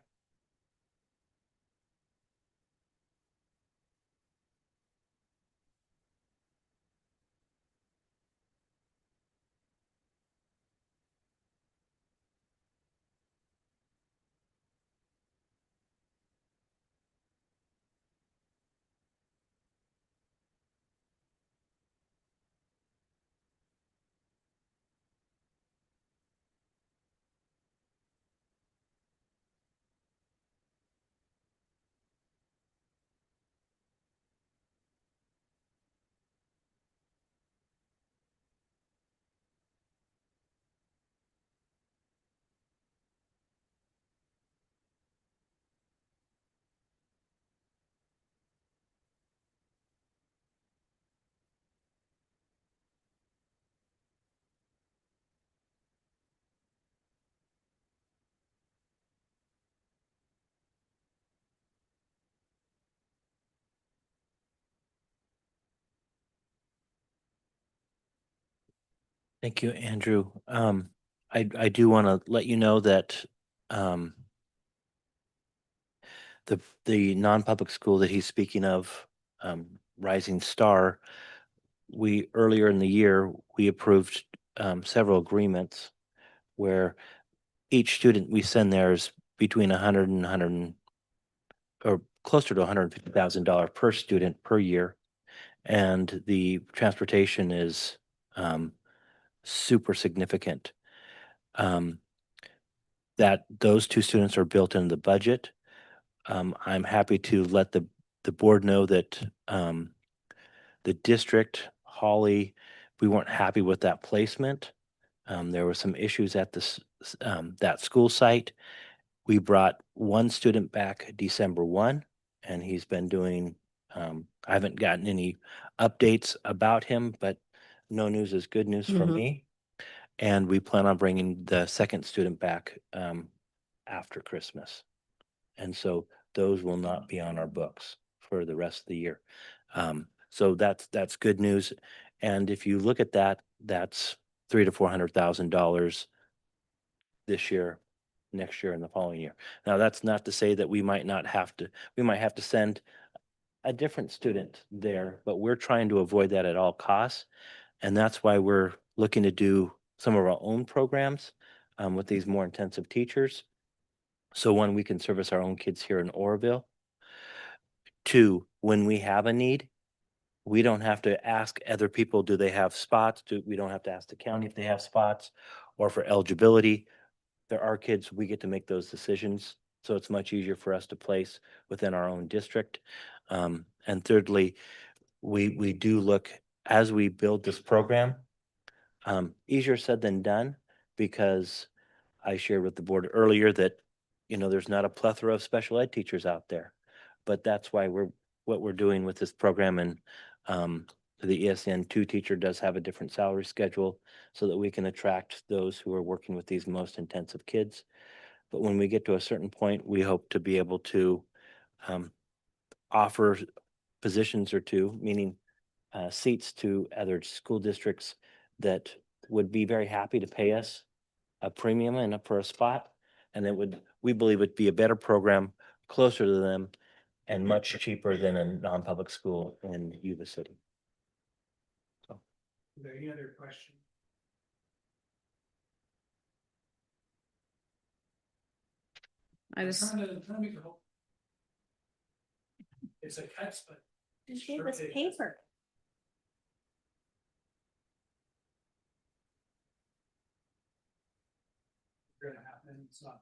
Speaker 5: Thank you, Andrew. I do want to let you know that um, the non-public school that he's speaking of, Rising Star, we earlier in the year we approved several agreements where each student we send there is between 100 and 100 or closer to $150,000 per student per year, and the transportation is super significant. That those two students are built into the budget. I'm happy to let the board know that the district, Holly, we weren't happy with that placement. There were some issues at this that school site. We brought one student back December 1, and he's been doing. I haven't gotten any updates about him, but no news is good news for me. And we plan on bringing the second student back after Christmas. And so those will not be on our books for the rest of the year. So that's good news. And if you look at that, that's $300,000 to $400,000 this year, next year, and the following year. Now, that's not to say that we might have to send a different student there, but we're trying to avoid that at all costs. And that's why we're looking to do some of our own programs with these more intensive teachers. So one, we can service our own kids here in Oroville. Two, when we have a need, we don't have to ask other people, do they have spots? We don't have to ask the county if they have spots or for eligibility. There are kids, we get to make those decisions. So it's much easier for us to place within our own district. And thirdly, we do look, as we build this program, easier said than done, because I shared with the board earlier that, there's not a plethora of special ed teachers out there. But that's why what we're doing with this program, and the ESN 2 teacher does have a different salary schedule so that we can attract those who are working with these most intensive kids. But when we get to a certain point, we hope to be able to offer positions or two, meaning seats to other school districts that would be very happy to pay us a premium and for a spot. And we believe it'd be a better program, closer to them, and much cheaper than a non-public school in Yuba City.
Speaker 6: Are there any other questions?
Speaker 2: I just,
Speaker 6: Trying to make it whole. It's a cut, but.
Speaker 3: Just gave us paper.
Speaker 6: Gonna happen, it's not.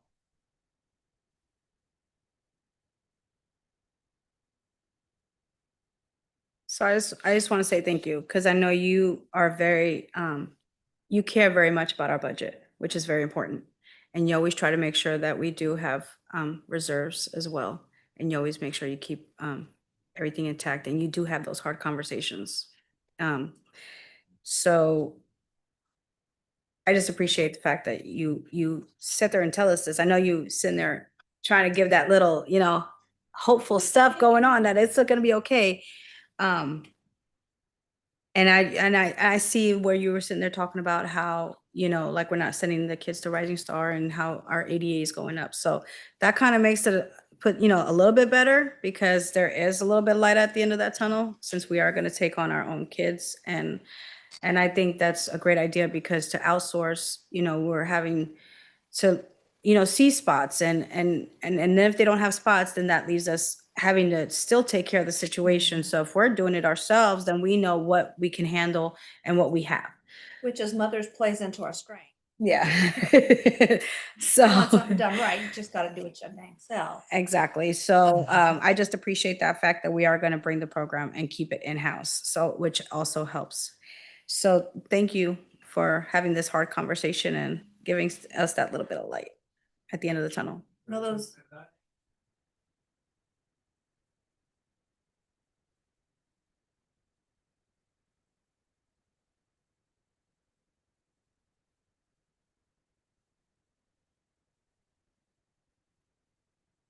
Speaker 2: so I just want to say thank you, because I know you are very, you care very much about our budget, which is very important. And you always try to make sure that we do have reserves as well. And you always make sure you keep everything intact, and you do have those hard conversations. So I just appreciate the fact that you sit there and tell us this. I know you sitting there trying to give that little, hopeful stuff going on, that it's still gonna be okay. And I see where you were sitting there talking about how you know, like we're not sending the kids to Rising Star and how our ADA is going up. So that kind of makes it you know, a little bit better because there is a little bit light at the end of that tunnel since we are going to take on our own kids. And I think that's a great idea because to outsource, you know, we're having to, you know, see spots and then if they don't have spots, then that leaves us having to still take care of the situation. So if we're doing it ourselves, then we know what we can handle and what we have.
Speaker 3: Which as mothers plays into our strength.
Speaker 2: Yeah.
Speaker 3: You want something
Speaker 2: So
Speaker 3: done right, you just gotta do it your dang self.
Speaker 2: exactly. So I just appreciate that fact that we are going to bring the program and keep it in-house. So which also helps. So thank you for having this hard conversation and giving us that little bit of light at the end of the tunnel.
Speaker 3: No, those.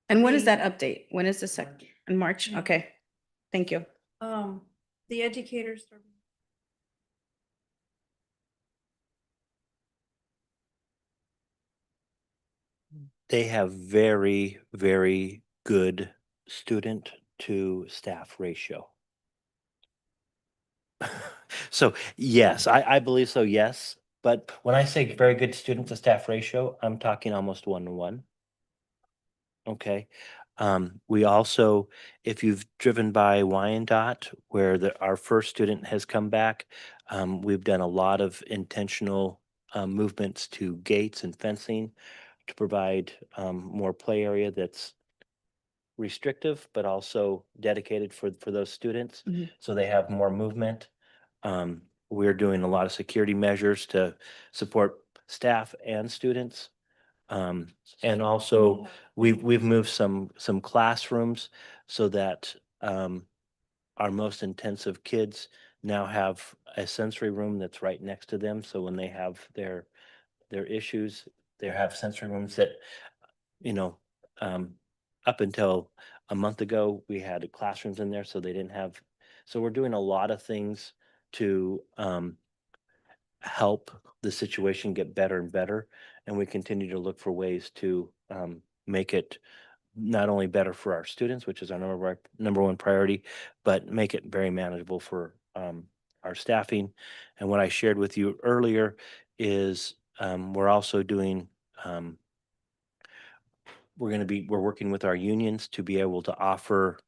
Speaker 2: And when is that update? When is the second? In March?
Speaker 3: Yeah.
Speaker 2: Okay. Thank you.
Speaker 3: The educators.
Speaker 5: They have very, very good student to staff ratio. So yes, I believe so, yes. But when I say very good student to staff ratio, I'm talking almost 1-to-1. Okay. We also, if you've driven by Wyandotte, where our first student has come back, we've done a lot of intentional movements to gates and fencing to provide more play area that's restrictive, but also dedicated for those students.
Speaker 2: Mhm.
Speaker 5: So they have more movement. We're doing a lot of security measures to support staff and students. And also we've moved some classrooms so that our most intensive kids now have a sensory room that's right next to them. So when they have their issues, they have sensory rooms that, you know, up until a month ago, we had classrooms in there, so they didn't have. So we're doing a lot of things to help the situation get better and better, and we continue to look for ways to make it not only better for our students, which is our number one priority, but make it very manageable for our staffing. And what I shared with you earlier is we're also doing. We're working with our unions to be able to offer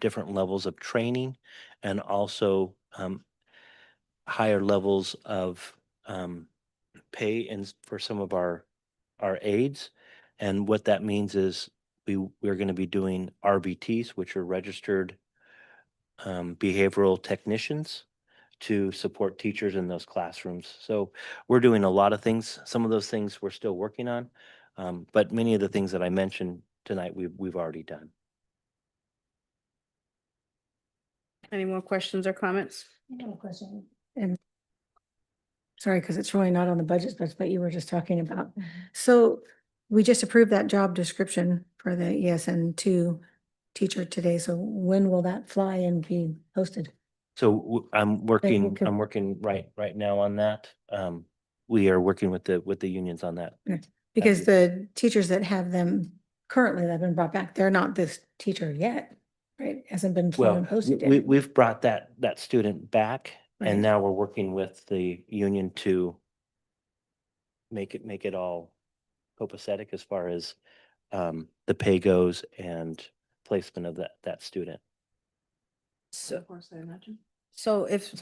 Speaker 5: different levels of training and also higher levels of pay for some of our aides. And what that means is we're going to be doing RBTs, which are registered behavioral technicians to support teachers in those classrooms. So we're doing a lot of things. Some of those things we're still working on, but many of the things that I mentioned tonight, we've already done.
Speaker 2: Any more questions or comments?
Speaker 4: I have a question. And sorry, because it's really not on the budget, but you were just talking about. So we just approved that job description for the ESN2 teacher today. So when will that fly and be posted?
Speaker 5: So I'm working.
Speaker 4: okay.
Speaker 5: I'm working right now on that. We are working with the unions on that.
Speaker 4: Because the teachers that have them currently that have been brought back, they're not this teacher yet, right? Hasn't been flown
Speaker 5: Well,
Speaker 4: and posted yet.
Speaker 5: we've brought that student back,
Speaker 4: Right.
Speaker 5: and now we're working with the union to make it all copacetic as far as the pay goes and placement of that student.
Speaker 2: So,
Speaker 3: Of course, I imagine.
Speaker 2: so if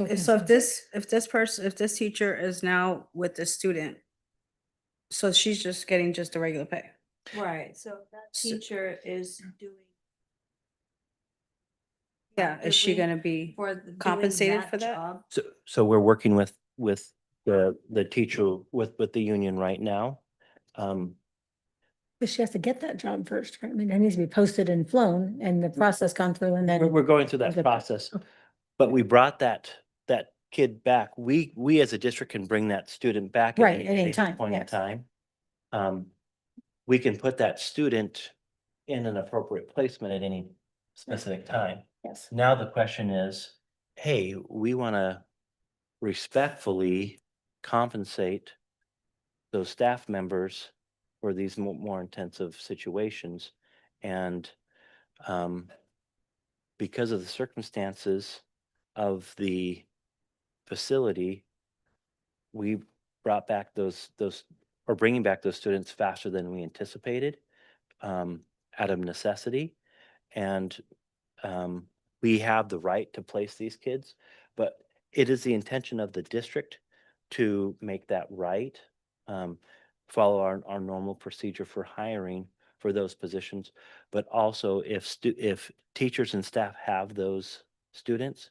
Speaker 2: this teacher is now with the student, so she's just getting just the regular pay.
Speaker 3: Right, so that
Speaker 2: So-
Speaker 3: teacher is doing.
Speaker 2: Yeah, is she
Speaker 3: actively
Speaker 2: gonna be
Speaker 3: for doing
Speaker 2: compensated for that?
Speaker 3: job.
Speaker 5: So we're working with the teacher with the union right now.
Speaker 4: But she has to get that job first, right? I mean, it needs to be posted and flown and the process gone through and
Speaker 5: We're
Speaker 4: then.
Speaker 5: going through that
Speaker 4: Okay.
Speaker 5: process, but we brought that kid back. We as a district can bring that student back
Speaker 4: Right, at any time,
Speaker 5: point in
Speaker 4: yes.
Speaker 5: time. We can put that student in an appropriate placement at any specific time.
Speaker 4: Yes.
Speaker 5: Now the question is, hey, we want to respectfully compensate those staff members for these more intensive situations. And because of the circumstances of the facility, we brought back or bringing back those students faster than we anticipated, out of necessity. And we have the right to place these kids, but it is the intention of the district to make that right, follow our normal procedure for hiring for those positions. But also if teachers and staff have those students,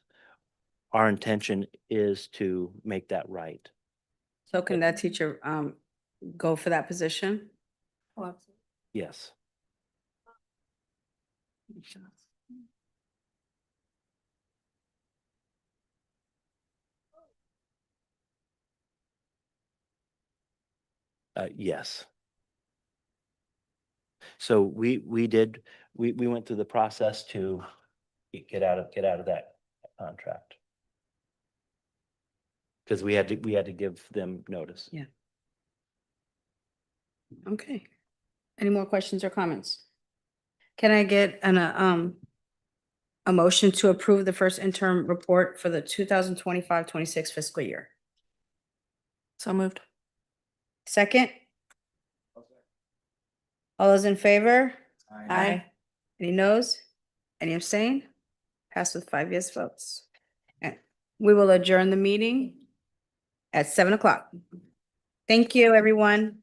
Speaker 5: our intention is to make that right.
Speaker 2: So can that teacher go for that position?
Speaker 5: Yes. Yes. So we went through the process to get out of that contract. Because we had to give them notice.
Speaker 2: Yeah. Okay. Any more questions or comments? Can I get a motion to approve the first interim report for the 2025-26 fiscal year?
Speaker 3: So moved.
Speaker 2: Second? All those in favor?
Speaker 3: Aye.
Speaker 2: Any noes? Any abstain? Pass with 5 yes votes. And we will adjourn the meeting at 7 o'clock. Thank you, everyone.